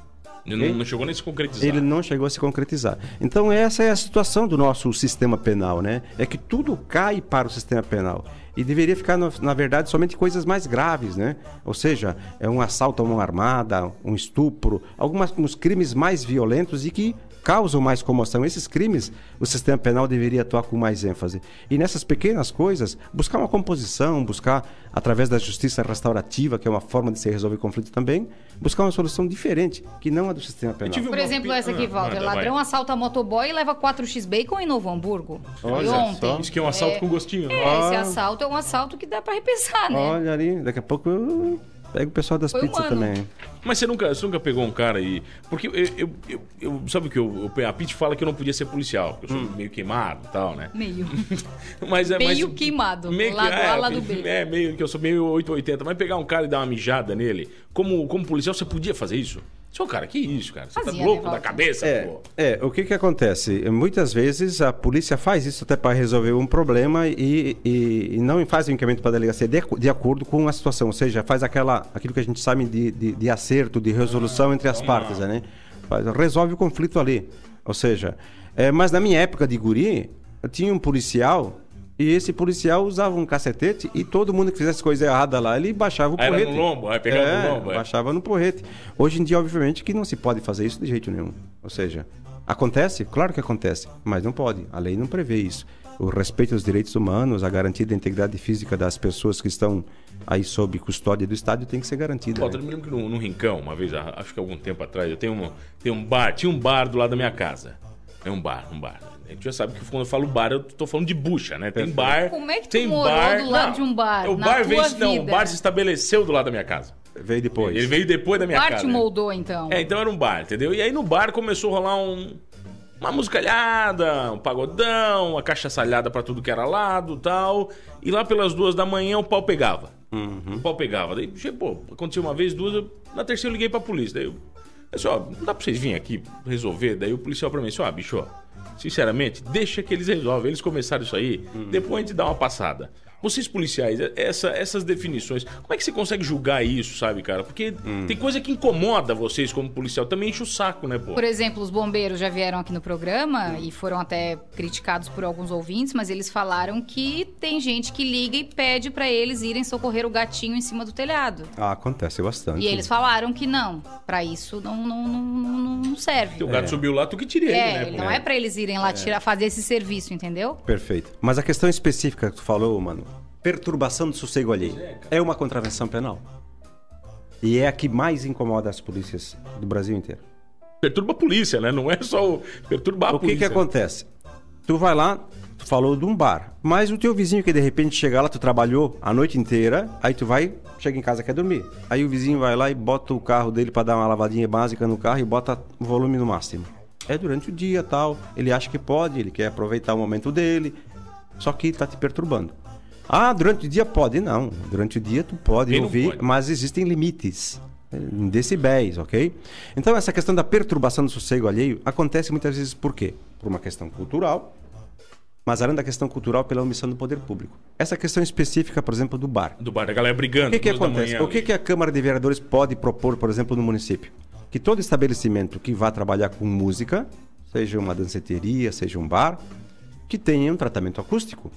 Ele não chegou nem a se concretizar. Ele não chegou a se concretizar. Então essa é a situação do nosso sistema penal, né? É que tudo cai para o sistema penal. E deveria ficar, na verdade, somente coisas mais graves, né? Ou seja, um assalto a mão armada, um estupro, alguns crimes mais violentos e que causam mais comoção. Esses crimes, o sistema penal deveria atuar com mais ênfase. E nessas pequenas coisas, buscar uma composição, buscar, através da justiça restaurativa, que é uma forma de se resolver conflito também, buscar uma solução diferente, que não a do sistema penal. Por exemplo, essa aqui, Walter. Ladrão assalta motoboy e leva 4 X-Bacon em Novo Hamburgo. Foi ontem. Isso que é um assalto com gostinho. Esse assalto é um assalto que dá pra repensar, né? Olha ali, daqui a pouco eu pego o pessoal das pizzas também. Mas você nunca pegou um cara aí... Porque eu sabe o que a Pete fala que eu não podia ser policial, porque eu sou meio queimado e tal, né? Meio. meio queimado. Meio lado A, lado B. Meio que eu sou meio 880. Mas pegar um cara e dar uma mijada nele, como policial, você podia fazer isso? Seu cara, que isso, cara? Você tá louco da cabeça, pô? O que acontece? Muitas vezes a polícia faz isso até para resolver um problema e não faz o encaminhamento para a delegacia de acordo com a situação. Ou seja, faz aquilo que a gente chama de acerto, de resolução entre as partes, né? Resolve o conflito ali. Ou seja, mas na minha época de guri, eu tinha um policial... E esse policial usava um cacetete e todo mundo que fizesse coisa errada lá, ele baixava o porrete. Era no lombo, aí pegava no lombo. Baixava no porrete. Hoje em dia, obviamente, que não se pode fazer isso de jeito nenhum. Ou seja, acontece? Claro que acontece, mas não pode. A lei não prevê isso. O respeito aos direitos humanos, a garantia da integridade física das pessoas que estão aí sob custódia do Estado tem que ser garantida. Eu me lembro que no Rincão, uma vez, acho que há algum tempo atrás, tinha um bar do lado da minha casa. É um bar. A gente já sabe que quando eu falo bar, eu tô falando de bucha, né? Tem bar. Como é que tu morou do lado de um bar? O bar se estabeleceu do lado da minha casa. Veio depois. Ele veio depois da minha casa. O bar te moldou, então. Então era um bar, entendeu? E aí no bar começou a rolar uma musicalhada, um pagodão, uma cachaçalhada pra tudo que era lado e tal. E lá pelas 2 da manhã o pau pegava. O pau pegava. Daí, aconteceu uma vez, 2, na terceira eu liguei pra polícia. Daí eu disse, não dá pra vocês virem aqui resolver? Daí o policial pra mim disse, bicho, sinceramente, deixa que eles resolvem. Eles começaram isso aí, depois a gente dá uma passada. Vocês policiais, essas definições, como é que você consegue julgar isso, sabe, cara? Porque tem coisa que incomoda vocês como policial, também enche o saco, né, pô? Por exemplo, os bombeiros já vieram aqui no programa e foram até criticados por alguns ouvintes, mas eles falaram que tem gente que liga e pede pra eles irem socorrer o gatinho em cima do telhado. Acontece bastante. E eles falaram que não, pra isso não serve. O gato subiu lá, tu que tire ele, né? Não é pra eles irem lá fazer esse serviço, entendeu? Perfeito. Mas a questão específica que tu falou, mano, perturbação do sossego alheio é uma contravenção penal. E é a que mais incomoda as polícias do Brasil inteiro. Perturba a polícia, né? Não é só perturbar a polícia. O que acontece? Tu vai lá, tu falou de um bar, mas o teu vizinho que de repente chega lá, tu trabalhou a noite inteira, aí tu chega em casa, quer dormir. Aí o vizinho vai lá e bota o carro dele pra dar uma lavadinha básica no carro e bota o volume no máximo. É durante o dia, tal, ele acha que pode, ele quer aproveitar o momento dele, só que tá te perturbando. Durante o dia pode? Não. Durante o dia tu pode ouvir, mas existem limites, em decibéis, ok? Então essa questão da perturbação do sossego alheio acontece muitas vezes por quê? Por uma questão cultural, mas além da questão cultural, pela omissão do poder público. Essa questão específica, por exemplo, do bar. Do bar, da galera brigando. O que acontece? O que a Câmara de Vereadores pode propor, por exemplo, no município? Que todo estabelecimento que vá trabalhar com música, seja uma danceteria, seja um bar, que tenha um tratamento acústico.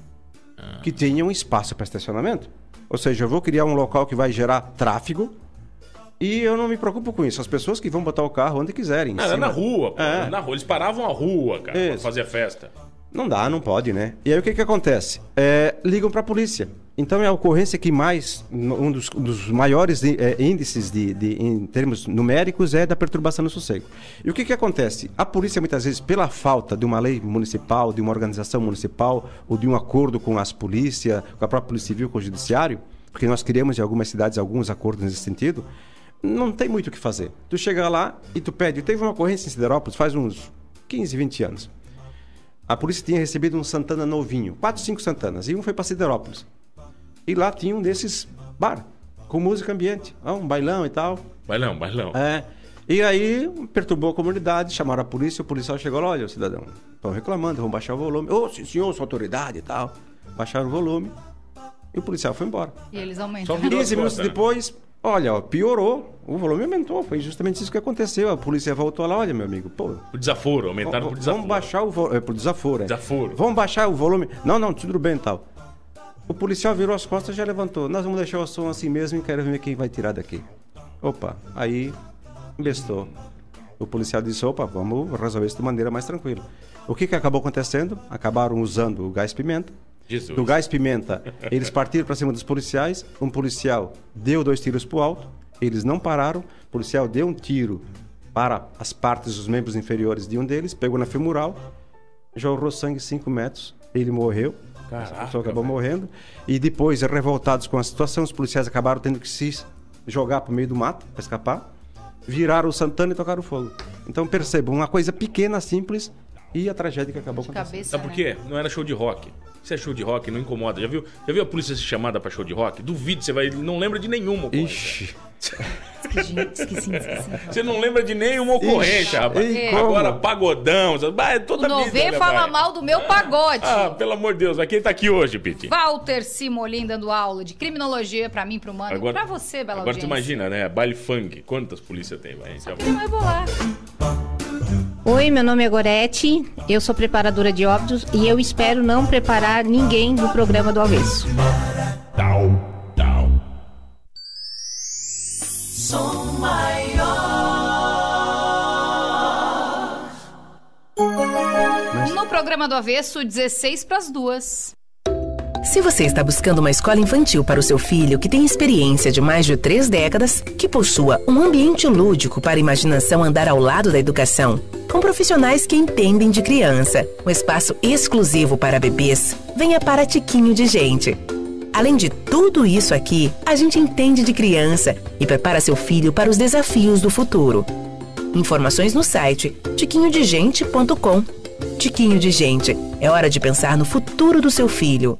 Que tenha um espaço para estacionamento. Ou seja, eu vou criar um local que vai gerar tráfego e eu não me preocupo com isso. As pessoas que vão botar o carro onde quiserem. Na rua, pô. Na rua. Eles paravam a rua, cara, pra fazer a festa. Não dá, não pode, né? E aí o que acontece? Ligam para a polícia. Então é a ocorrência que mais, um dos maiores índices em termos numéricos é da perturbação no sossego. E o que acontece? A polícia muitas vezes, pela falta de uma lei municipal, de uma organização municipal, ou de um acordo com as polícias, com a própria Polícia Civil, com o Judiciário, porque nós criamos em algumas cidades alguns acordos nesse sentido, não tem muito o que fazer. Tu chega lá e tu pede. Teve uma ocorrência em Siderópolis faz uns 15, 20 anos. A polícia tinha recebido um Santana novinho, 4, 5 Santanas, e um foi para Siderópolis. E lá tinha um desses bar, com música ambiente, um bailão e tal. Bailão. E aí perturbou a comunidade, chamaram a polícia, o policial chegou lá, olha, cidadão, estão reclamando, vão baixar o volume. Senhor, sua autoridade e tal. Baixaram o volume e o policial foi embora. E eles aumentaram. 15 minutos depois, olha, piorou, o volume aumentou, foi justamente isso que aconteceu. A polícia voltou lá, olha, meu amigo, pô... O desaforo, aumentaram por desaforo. Vamos baixar o volume, por desaforo. Desaforo. Vamos baixar o volume. Não, tudo bem e tal. O policial virou as costas e já levantou. Nós vamos deixar o som assim mesmo e quero ver quem vai tirar daqui. Opa, aí bestou. O policial disse, opa, vamos resolver isso de maneira mais tranquila. O que acabou acontecendo? Acabaram usando o gás-pimenta. Jesus. Do gás-pimenta, eles partiram para cima dos policiais. Um policial deu 2 tiros pro alto. Eles não pararam. O policial deu um tiro para as partes dos membros inferiores de um deles, pegou na femoral, jorrou sangue 5 metros. Ele morreu. Caraca, a pessoa acabou morrendo. E depois, revoltados com a situação, os policiais acabaram tendo que se jogar para o meio do mato para escapar. Viraram o Santana e tocaram fogo. Então percebam, uma coisa pequena, simples, e a tragédia que acabou acontecendo. Sabe por quê? Não era show de rock. Se é show de rock, não incomoda. Já viu a polícia se chamada pra show de rock? Duvido, você não lembra de nenhuma ocorrência. Ixi. Esqueci. Você não lembra de nenhuma ocorrência, rapaz. Agora, pagodão. Toda o Novê fala mal do meu pagode. Pelo amor de Deus. Quem tá aqui hoje, Piti? Walter Simolim dando aula de criminologia pra mim, pro Mano. Pra você, Bela Agora audiência. tu imagina, né? Baile funk. Quantas polícias tem? Vai, não vai bolar. Oi, meu nome é Gorete, eu sou preparadora de óbitos e eu espero não preparar ninguém do programa do Avesso. Som Maior. No programa do Avesso, 16 pras 2. Se você está buscando uma escola infantil para o seu filho que tem experiência de mais de 3 décadas, que possua um ambiente lúdico para a imaginação andar ao lado da educação, com profissionais que entendem de criança, um espaço exclusivo para bebês, venha para Tiquinho de Gente. Além de tudo isso aqui, a gente entende de criança e prepara seu filho para os desafios do futuro. Informações no site tiquinhodegente.com. Tiquinho de Gente, é hora de pensar no futuro do seu filho.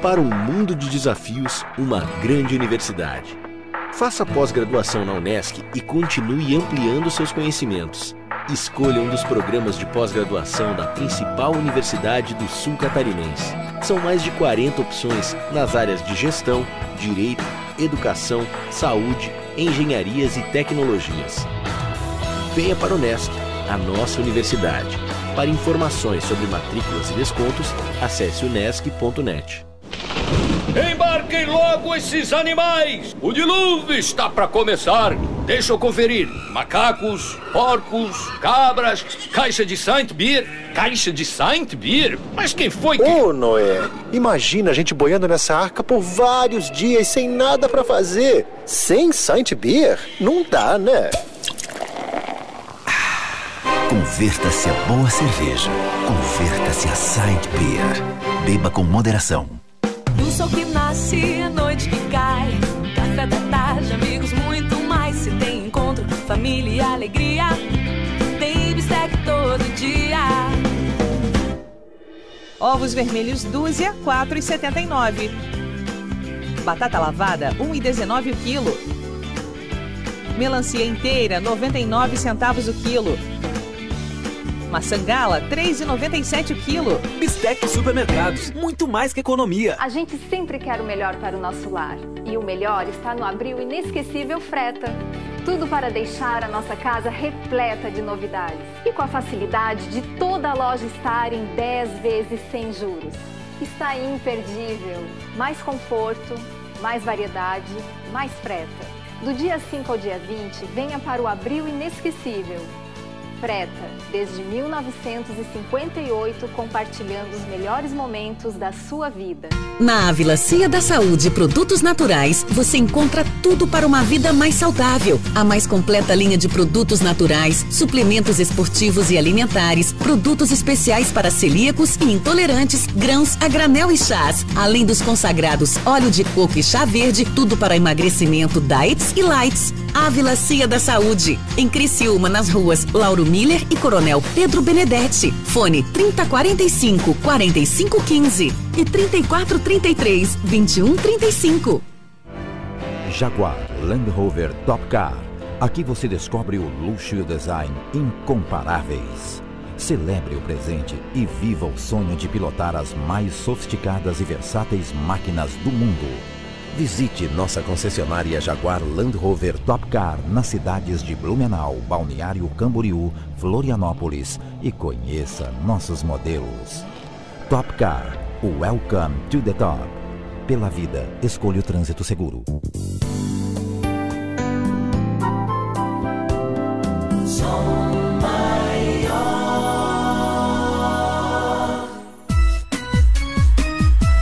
Para um mundo de desafios, uma grande universidade. Faça pós-graduação na Unesc e continue ampliando seus conhecimentos. Escolha um dos programas de pós-graduação da principal universidade do sul catarinense. São mais de 40 opções nas áreas de gestão, direito, educação, saúde, engenharias e tecnologias. Venha para a Unesc, a nossa universidade. Para informações sobre matrículas e descontos, acesse unesc.net. Embarquem logo esses animais! O dilúvio está para começar. Deixa eu conferir. Macacos, porcos, cabras, caixa de Saint Beer. Caixa de Saint Beer? Mas quem foi que... Ô, Noé, imagina a gente boiando nessa arca por vários dias sem nada para fazer. Sem Saint Beer? Não dá, né? Converta-se a boa cerveja. Converta-se a Saint Beer. Beba com moderação. Do sol que nasce, a noite que cai, café da tarde, amigos, muito mais. Se tem encontro, família e alegria, tem bistec todo dia. Ovos vermelhos dúzia, 4,79. Batata lavada, 1,19 o quilo. Melancia inteira, 99 centavos o quilo. Maçã gala, 3,97 o quilo. Bistec Supermercados, muito mais que economia. A gente sempre quer o melhor para o nosso lar. E o melhor está no Abril Inesquecível Freta. Tudo para deixar a nossa casa repleta de novidades. E com a facilidade de toda a loja estar em 10 vezes sem juros. Está imperdível. Mais conforto, mais variedade, mais freta. Do dia 5 ao dia 20, venha para o Abril Inesquecível. Freta, desde 1958, compartilhando os melhores momentos da sua vida. Na Ávila Cia da Saúde Produtos Naturais, você encontra tudo para uma vida mais saudável. A mais completa linha de produtos naturais, suplementos esportivos e alimentares, produtos especiais para celíacos e intolerantes, grãos a granel e chás, além dos consagrados óleo de coco e chá verde, tudo para emagrecimento, diets e lights. Ávila Cia da Saúde, em Criciúma, nas ruas Lauro Miller e Coronel Pedro Benedetti. Fone 3045-4515 e 3433-2135. Jaguar Land Rover Top Car. Aqui você descobre o luxo e o design incomparáveis. Celebre o presente e viva o sonho de pilotar as mais sofisticadas e versáteis máquinas do mundo. Visite nossa concessionária Jaguar Land Rover Top Car nas cidades de Blumenau, Balneário Camboriú, Florianópolis e conheça nossos modelos. Top Car, welcome to the top. Pela vida, escolha o trânsito seguro.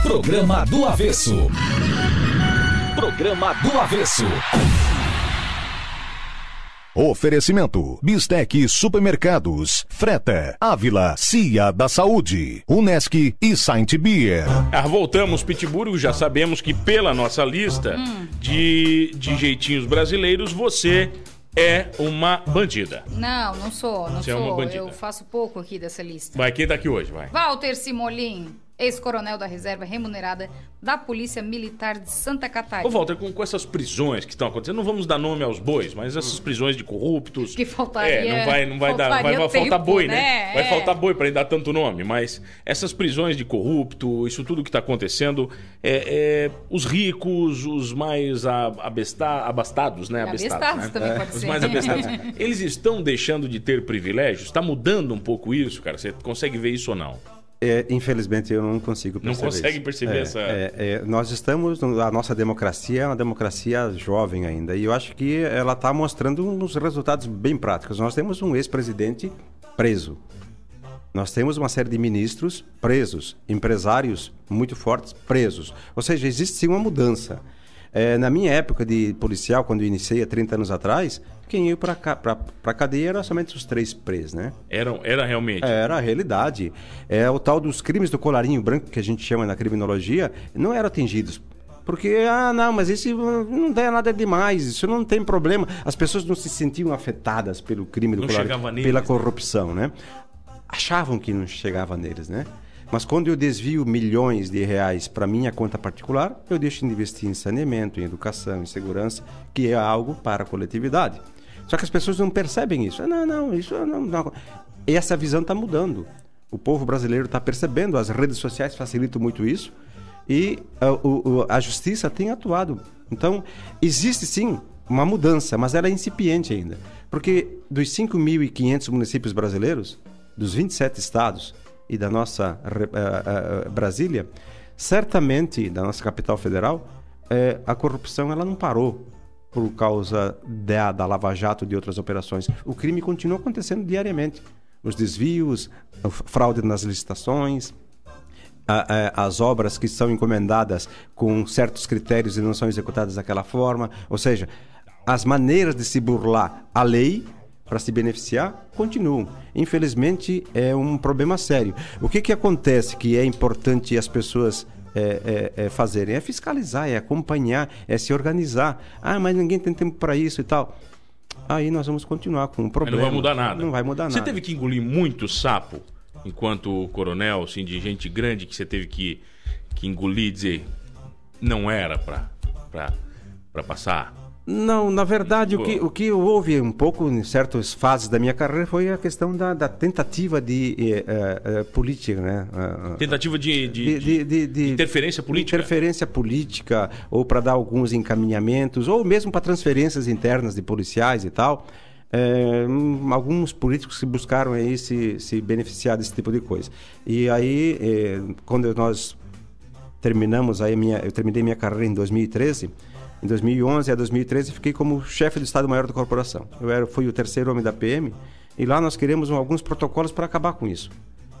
Programa do Avesso. Programa do Avesso. Oferecimento: Bistec Supermercados, Freta, Ávila, Cia da Saúde, Unesc e Saint Beer. Voltamos, Pitbull. Já sabemos que pela nossa lista de jeitinhos brasileiros, você é uma bandida. Não sou. Você é uma bandida. Eu faço pouco aqui dessa lista. Vai, quem tá aqui hoje? Vai. Walter Simolim, ex-coronel da reserva remunerada da Polícia Militar de Santa Catarina. Ô, Walter, com essas prisões que estão acontecendo, não vamos dar nome aos bois, mas essas prisões de corruptos... Que faltaria... Não vai dar... Vai tempo, faltar boi, né? Vai É. faltar boi pra dar tanto nome, mas essas prisões de corrupto, isso tudo que tá acontecendo, os ricos, os mais abastados, né? Abestados também pode Os ser. mais abestados. Eles estão deixando de ter privilégios? Tá mudando um pouco isso, cara? Você consegue ver isso ou não? Infelizmente eu não consigo perceber. Não consegue perceber essa... Nós estamos... A nossa democracia é uma democracia jovem ainda. E eu acho que ela está mostrando uns resultados bem práticos. Nós temos um ex-presidente preso. Nós temos uma série de ministros presos. Empresários muito fortes presos. Ou seja, existe sim uma mudança. Na minha época de policial, quando eu iniciei há 30 anos atrás, quem ia para a cadeia eram somente os 3 presos, né? Era realmente? Era a realidade. O tal dos crimes do colarinho branco, que a gente chama na criminologia, não eram atingidos. Porque, mas isso não tem nada demais, isso não tem problema. As pessoas não se sentiam afetadas pelo crime do colarinho, pela corrupção, né? Achavam que não chegava neles, né? Mas quando eu desvio milhões de reais para minha conta particular, eu deixo de investir em saneamento, em educação, em segurança, que é algo para a coletividade. Só que as pessoas não percebem isso. Isso não. E essa visão está mudando. O povo brasileiro está percebendo, as redes sociais facilitam muito isso e a justiça tem atuado. Então, existe sim uma mudança, mas ela é incipiente ainda. Porque dos 5.500 municípios brasileiros, dos 27 estados, e da nossa Brasília, certamente da nossa capital federal, a corrupção ela não parou por causa da Lava Jato e de outras operações. O crime continua acontecendo diariamente. Os desvios, a fraude nas licitações, as obras que são encomendadas com certos critérios e não são executadas daquela forma. Ou seja, as maneiras de se burlar a lei para se beneficiar, continuam. Infelizmente, é um problema sério. O que acontece que é importante as pessoas fazerem? É fiscalizar, é acompanhar, é se organizar. Mas ninguém tem tempo para isso e tal. Aí nós vamos continuar com um problema. Mas não vai mudar nada. Não vai mudar nada. Você teve que engolir muito sapo, enquanto coronel, assim, de gente grande, que você teve que engolir e dizer não era para passar? Não, na verdade, o que houve um pouco em certas fases da minha carreira foi a questão da tentativa de política, né? Tentativa de interferência política? Interferência política, ou para dar alguns encaminhamentos, ou mesmo para transferências internas de policiais e tal. Alguns políticos que buscaram aí se beneficiar desse tipo de coisa. E aí, quando nós terminamos, eu terminei minha carreira em 2013. Em 2011 a 2013 fiquei como chefe do Estado-Maior da corporação. Fui o terceiro homem da PM E lá nós queremos alguns protocolos para acabar com isso.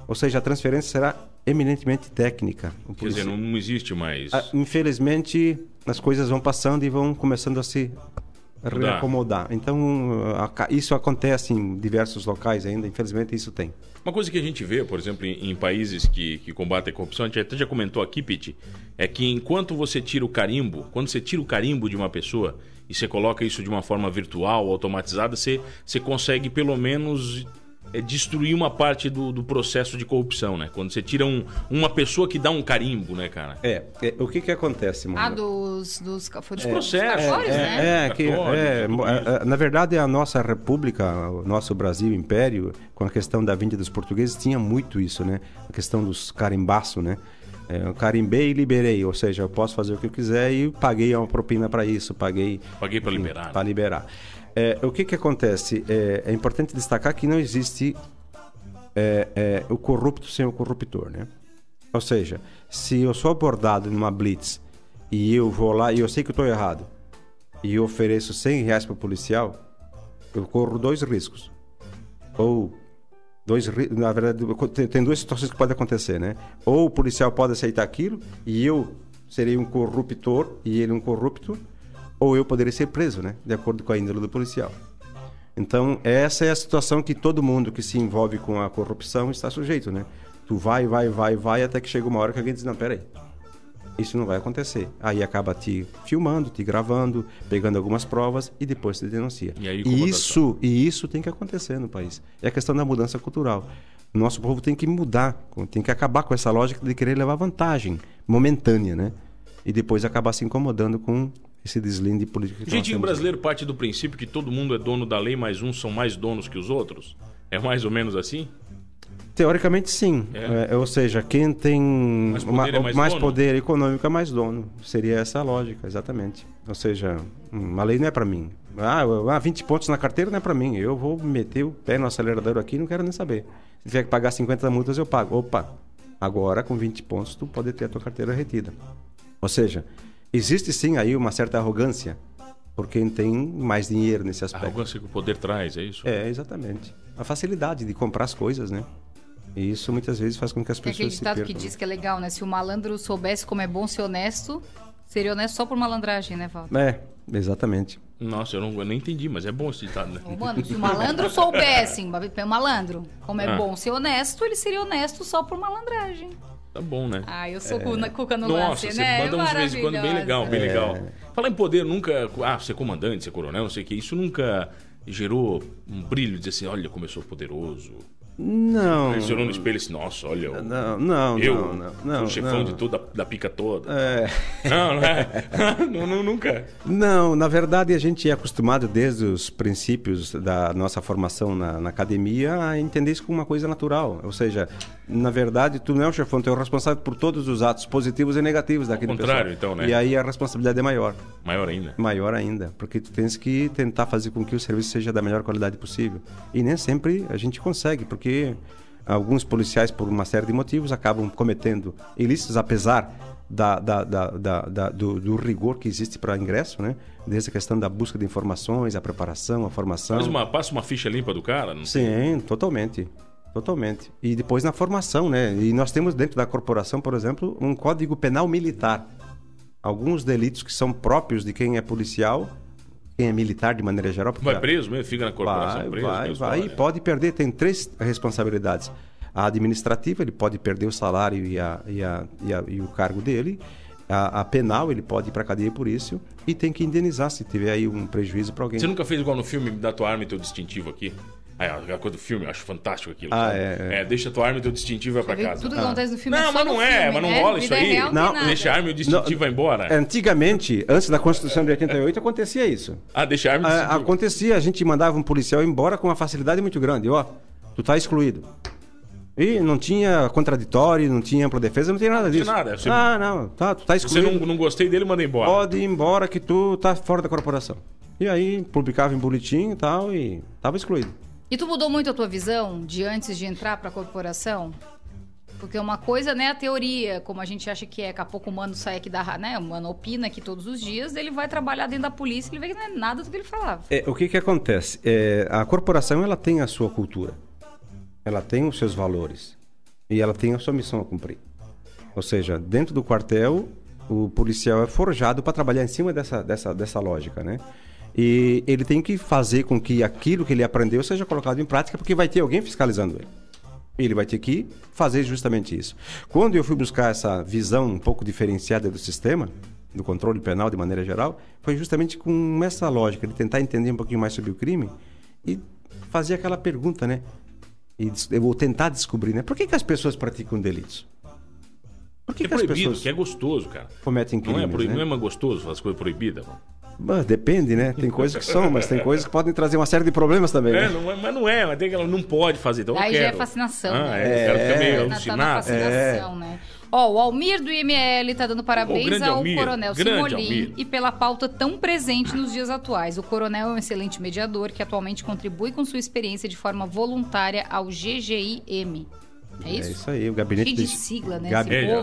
Ou seja, a transferência será eminentemente técnica. Quer dizer, não existe mais... Infelizmente, as coisas vão passando e vão começando a se reacomodar. Então, isso acontece em diversos locais ainda. Infelizmente, isso tem. Uma coisa que a gente vê, por exemplo, em países que combatem a corrupção, a gente até já comentou aqui, Pete, é que enquanto você tira o carimbo, quando você tira o carimbo de uma pessoa e você coloca isso de uma forma virtual, automatizada, você consegue pelo menos destruir uma parte do processo de corrupção, né? Quando você tira uma pessoa que dá um carimbo, né, cara? O que acontece, mano? Dos processos, né? Na verdade, a nossa república, o nosso Brasil, Império, com a questão da vinda dos portugueses, tinha muito isso, né? A questão dos carimbaços, né? Eu carimbei e liberei, ou seja, eu posso fazer o que eu quiser e paguei uma propina para isso, paguei para liberar. Para liberar. O que acontece? É importante destacar que não existe o corrupto sem o corruptor, né? Ou seja, se eu sou abordado numa blitz e eu vou lá e eu sei que eu estou errado e eu ofereço R$100 para o policial, eu corro 2 riscos. Na verdade, tem 2 situações que podem acontecer, né? Ou o policial pode aceitar aquilo e eu serei um corruptor e ele um corrupto, ou eu poderia ser preso, né? De acordo com a índole do policial. Então, essa é a situação que todo mundo que se envolve com a corrupção está sujeito, né? Tu vai, até que chega uma hora que alguém diz, não, peraí, isso não vai acontecer. Aí acaba te filmando, te gravando, pegando algumas provas e depois te denuncia. E isso tem que acontecer no país. É a questão da mudança cultural. O nosso povo tem que mudar, tem que acabar com essa lógica de querer levar vantagem momentânea, né? E depois acabar se incomodando com esse deslinde político. O jeitinho brasileiro parte do princípio que todo mundo é dono da lei, mas uns são mais donos que os outros? É mais ou menos assim? Teoricamente, sim. Ou seja, quem tem mais poder econômico é mais dono. Seria essa a lógica, exatamente. Ou seja, uma lei não é para mim. 20 pontos na carteira não é para mim. Eu vou meter o pé no acelerador aqui e não quero nem saber. Se tiver que pagar 50 multas, eu pago. Opa, agora com 20 pontos tu pode ter a tua carteira retida. Ou seja, existe sim aí uma certa arrogância por quem tem mais dinheiro nesse aspecto. A arrogância que o poder traz, é isso? Exatamente. A facilidade de comprar as coisas, né? E isso muitas vezes faz com que as pessoas se percam. Tem aquele ditado que diz que é legal, né? Se o malandro soubesse como é bom ser honesto, seria honesto só por malandragem, né, Walter? Exatamente. Nossa, eu nem entendi, mas é bom esse ditado, né? Mano, se o malandro soubesse, o malandro, como é bom ser honesto, ele seria honesto só por malandragem. Tá bom, né? Eu sou cuca no lance, né? Nossa, você manda uns de vez em quando bem legal, bem legal. Falar em poder nunca... ser comandante, ser coronel, não sei o que. Isso nunca gerou um brilho, dizer assim, olha como eu sou poderoso. Não. Ele se olhou no espelho e disse, nossa, olha... Não. Sou o chefão de tudo, da pica toda. Não, nunca. Não, na verdade a gente é acostumado desde os princípios da nossa formação na academia a entender isso como uma coisa natural. Ou seja, na verdade tu não é o chefão, tu é o responsável por todos os atos positivos e negativos daquele pessoal. Ao contrário, então, né? E aí a responsabilidade é maior. Maior ainda. Maior ainda, porque tu tens que tentar fazer com que o serviço seja da melhor qualidade possível. E nem sempre a gente consegue, porque alguns policiais, por uma série de motivos, acabam cometendo ilícitos, apesar do rigor que existe para ingresso, né? Desde a questão da busca de informações, a preparação, a formação. Passa uma ficha limpa do cara? Não Sim, totalmente. E depois na formação, né? E nós temos dentro da corporação, por exemplo, um código penal militar. Alguns delitos que são próprios de quem é policial, quem é militar de maneira geral... Vai preso mesmo? Fica na corporação preso? Vai e pode perder. Tem 3 responsabilidades. A administrativa, ele pode perder o salário e o cargo dele. A penal, ele pode ir para a cadeia por isso. E tem que indenizar se tiver aí um prejuízo para alguém. Você nunca fez igual no filme da tua arma e teu distintivo aqui? A coisa do filme, eu acho fantástico aquilo. Deixa a tua arma e teu distintivo e vai pra casa. Tudo que acontece no filme mas não rola isso aí. Não, deixa a arma e o distintivo vai embora. Antigamente, antes da Constituição de 88, acontecia isso. Deixa a arma e o distintivo. Acontecia, a gente mandava um policial embora com uma facilidade muito grande. Tu tá excluído. E não tinha contraditório, não tinha ampla defesa, não tinha nada disso. Não tinha nada. Não, tu tá excluído. Se você não gostei dele, manda embora. Pode ir embora que tu tá fora da corporação. E aí, publicava em boletim e tal, e tava excluído. E tu mudou muito a tua visão de antes de entrar para a corporação? Porque uma coisa, né, a teoria, como a gente acha que é, daqui a pouco o mano sai aqui o mano opina aqui todos os dias, ele vai trabalhar dentro da polícia, ele vê que não é nada do que ele falava. O que acontece? A corporação, ela tem a sua cultura, ela tem os seus valores e ela tem a sua missão a cumprir. Ou seja, dentro do quartel, o policial é forjado para trabalhar em cima dessa lógica, né? E ele tem que fazer com que aquilo que ele aprendeu seja colocado em prática, porque vai ter alguém fiscalizando ele. Ele vai ter que fazer justamente isso. Quando eu fui buscar essa visão um pouco diferenciada do sistema, do controle penal de maneira geral, foi justamente com essa lógica de tentar entender um pouquinho mais sobre o crime e fazer aquela pergunta, né? E eu vou tentar descobrir, né? Por que as pessoas praticam delitos? Por que é as proibido, pessoas que é gostoso, cara. Cometem crimes, Não é né? gostoso as coisas proibidas, mano. Depende, né? Tem coisas que são, mas tem coisas que podem trazer uma série de problemas também. Né? Mas tem que ela não pode fazer. Então Aí eu quero. já é fascinação. O cara fica meio alucinado. Fascinação, né? O Almir do IML tá dando parabéns ao Coronel Simolim e pela pauta tão presente nos dias atuais. O Coronel é um excelente mediador que atualmente contribui com sua experiência de forma voluntária ao GGIM. É isso? É isso aí, o Gabinete Cheio de sigla, né?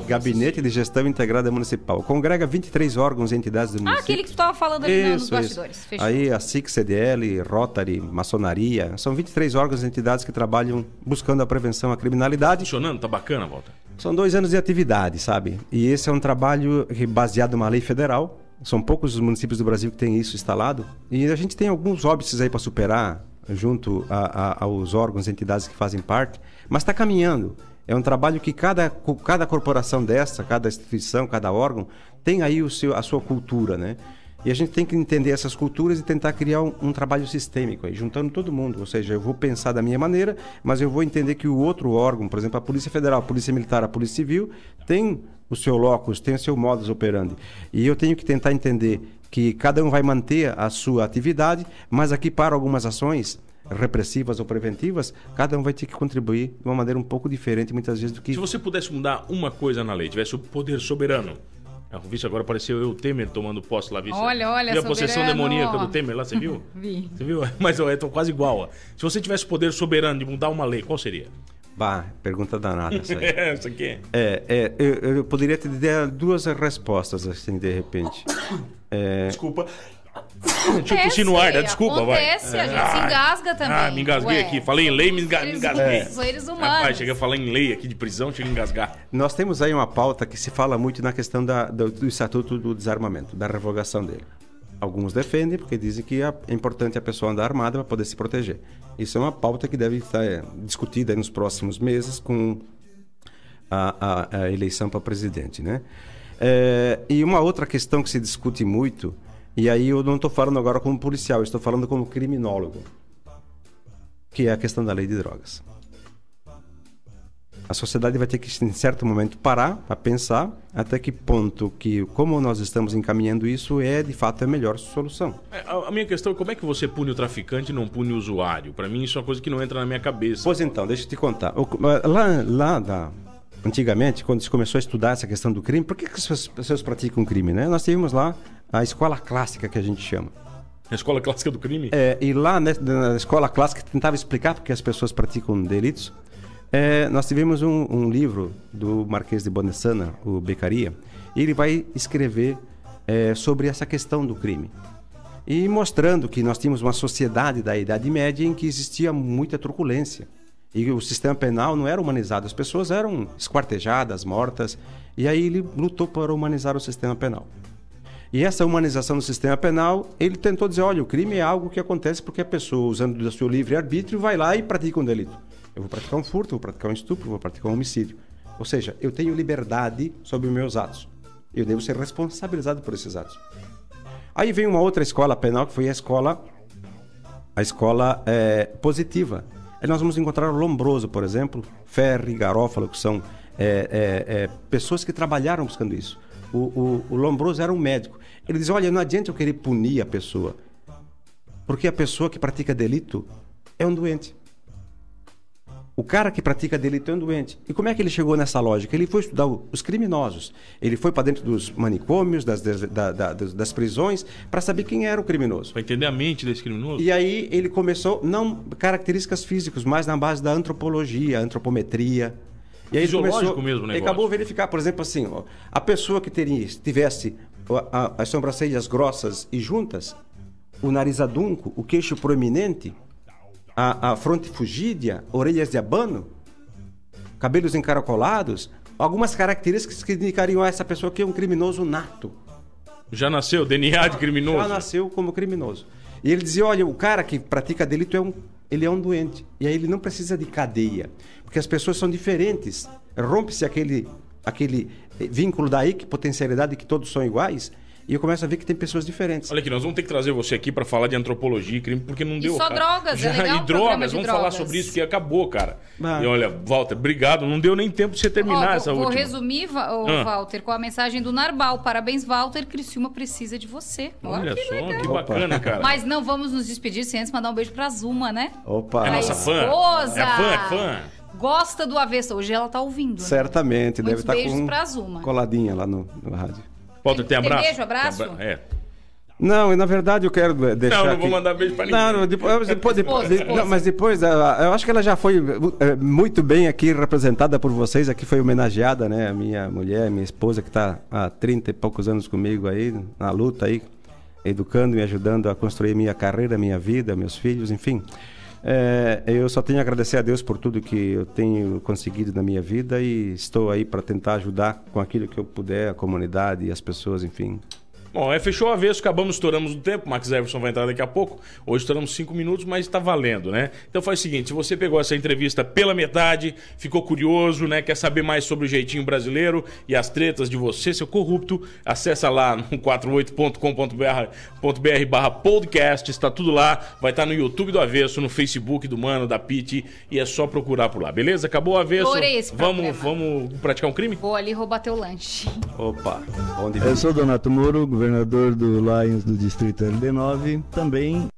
Gabinete de Gestão Integrada Municipal. Congrega 23 órgãos e entidades do município. Aquele que tu estava falando ali nos bastidores. Fechou. Aí a SIC, CDL, Rotary, Maçonaria. São 23 órgãos e entidades que trabalham buscando a prevenção à criminalidade. Funcionando? Tá bacana, Walter? São 2 anos de atividade, sabe? E esse é um trabalho baseado numa lei federal. São poucos os municípios do Brasil que têm isso instalado. E a gente tem alguns óbices aí para superar junto aos órgãos e entidades que fazem parte, mas está caminhando. É um trabalho que cada corporação dessa, cada instituição, cada órgão, tem aí a sua cultura, né? E a gente tem que entender essas culturas e tentar criar um trabalho sistêmico, aí, juntando todo mundo. Ou seja, eu vou pensar da minha maneira, mas eu vou entender que o outro órgão, por exemplo, a Polícia Federal, a Polícia Militar, a Polícia Civil, tem o seu locus, tem o seu modus operandi. E eu tenho que tentar entender que cada um vai manter a sua atividade, mas aqui para algumas ações repressivas ou preventivas, cada um vai ter que contribuir de uma maneira um pouco diferente, muitas vezes, do que... Se você pudesse mudar uma coisa na lei, tivesse o poder soberano... Vixe, agora apareceu eu, o Temer, tomando posse lá, vice. Olha, viu a possessão demoníaca do Temer lá, você viu? Vi. Você viu? Mas eu tô quase igual, ó. Se você tivesse o poder soberano de mudar uma lei, qual seria? Pergunta danada essa aí. Essa aqui? Eu poderia te dar 2 respostas, assim, de repente. Desculpa. Deixa eu tossir no ar, desculpa, vai. Acontece, a gente se engasga também. Me engasguei aqui. Falei em lei, me engasguei. Seres humanos. Rapaz, cheguei a falar em lei aqui de prisão, chega a engasgar. Nós temos aí uma pauta que se fala muito na questão do Estatuto do Desarmamento, da revogação dele. Alguns defendem porque dizem que é importante a pessoa andar armada para poder se proteger. Isso é uma pauta que deve estar discutida nos próximos meses com a eleição para presidente, né? E uma outra questão que se discute muito, e aí eu não estou falando agora como policial, eu estou falando como criminólogo, que é a questão da lei de drogas. A sociedade vai ter que, em certo momento, parar para pensar até que ponto que, como nós estamos encaminhando isso, de fato a melhor solução. A minha questão é como é que você pune o traficante e não pune o usuário? Para mim isso é uma coisa que não entra na minha cabeça. Pois então, deixa eu te contar. Antigamente, quando se começou a estudar essa questão do crime, por que as pessoas praticam crime, né? Nós tivemos lá a escola clássica, que a gente chama. A escola clássica do crime? E lá na escola clássica tentava explicar por que as pessoas praticam delitos. Nós tivemos um livro do Marquês de Bonessana, o Beccaria, e ele vai escrever sobre essa questão do crime. E mostrando que nós tínhamos uma sociedade da Idade Média em que existia muita truculência. E o sistema penal não era humanizado, as pessoas eram esquartejadas, mortas, e aí ele lutou para humanizar o sistema penal. E essa humanização do sistema penal, ele tentou dizer, olha, o crime é algo que acontece porque a pessoa, usando do seu livre-arbítrio, vai lá e pratica um delito. Eu vou praticar um furto, vou praticar um estupro, vou praticar um homicídio. Ou seja, eu tenho liberdade sobre os meus atos. Eu devo ser responsabilizado por esses atos. Aí vem uma outra escola penal, que foi a escola positiva. Aí nós vamos encontrar o Lombroso, por exemplo, Ferri, Garofalo, que são pessoas que trabalharam buscando isso. O Lombroso era um médico. Ele diz, olha, não adianta eu querer punir a pessoa, porque a pessoa que pratica delito é um doente. O cara que pratica delito é um doente. E como é que ele chegou nessa lógica? Ele foi estudar os criminosos. Ele foi para dentro dos manicômios, das prisões, para saber quem era o criminoso. Para entender a mente desse criminoso. E aí ele começou, não características físicas, mas na base da antropologia, antropometria. E aí fisiológico mesmo o negócio. Ele acabou verificar, por exemplo, assim, ó, a pessoa que tivesse as sobrancelhas grossas e juntas, o nariz adunco, o queixo proeminente, a fronte fugídia, orelhas de abano, cabelos encaracolados, algumas características que indicariam a essa pessoa que é um criminoso nato. Já nasceu, DNA de criminoso? Já nasceu como criminoso. E ele dizia, olha, o cara que pratica delito ele é um doente. E aí ele não precisa de cadeia. Porque as pessoas são diferentes. Rompe-se aquele vínculo da potencialidade que todos são iguais. E eu começo a ver que tem pessoas diferentes. Olha aqui, nós vamos ter que trazer você aqui para falar de antropologia e crime, porque não deu. E só drogas, é legal. E drogas, vamos falar sobre isso, que acabou, cara. E olha, Walter, obrigado. Não deu nem tempo de você terminar essa última. Vou resumir, Walter, com a mensagem do Narbal. Parabéns, Walter. Criciúma precisa de você. Olha só, que bacana, cara. Mas não vamos nos despedir sem antes mandar um beijo pra Zuma, né? Opa! É nossa fã. Esposa. É fã. Gosta do Avesso. Hoje ela tá ouvindo. Certamente, né? deve estar com pra Zuma. Coladinha lá no rádio. Walter, tem abraço? Tem beijo, abraço? Não, na verdade eu quero deixar não vou mandar beijo pra ninguém. Não, mas depois, eu acho que ela já foi muito bem aqui representada por vocês, aqui foi homenageada, né? A minha mulher, minha esposa, que está há 30 e poucos anos comigo aí, na luta aí, educando, me ajudando a construir minha carreira, minha vida, meus filhos, enfim. Eu só tenho a agradecer a Deus por tudo que eu tenho conseguido na minha vida e estou aí para tentar ajudar com aquilo que eu puder, a comunidade e as pessoas, enfim. Bom, fechou o avesso, estouramos o tempo, o Max Everson vai entrar daqui a pouco. Hoje estouramos 5 minutos, mas está valendo, né? Então faz o seguinte, se você pegou essa entrevista pela metade, ficou curioso, né? Quer saber mais sobre o jeitinho brasileiro e as tretas de você, seu corrupto, acessa lá no 48.com.br/podcast, está tudo lá, vai estar no YouTube do Avesso, no Facebook do Mano, da Pete, e é só procurar por lá, beleza? Acabou o avesso? Adorei esse programa. Vamos praticar um crime? Vou ali roubar teu lanche. Opa, onde eu sou Donato Moro, governador do Lions do Distrito LD9, também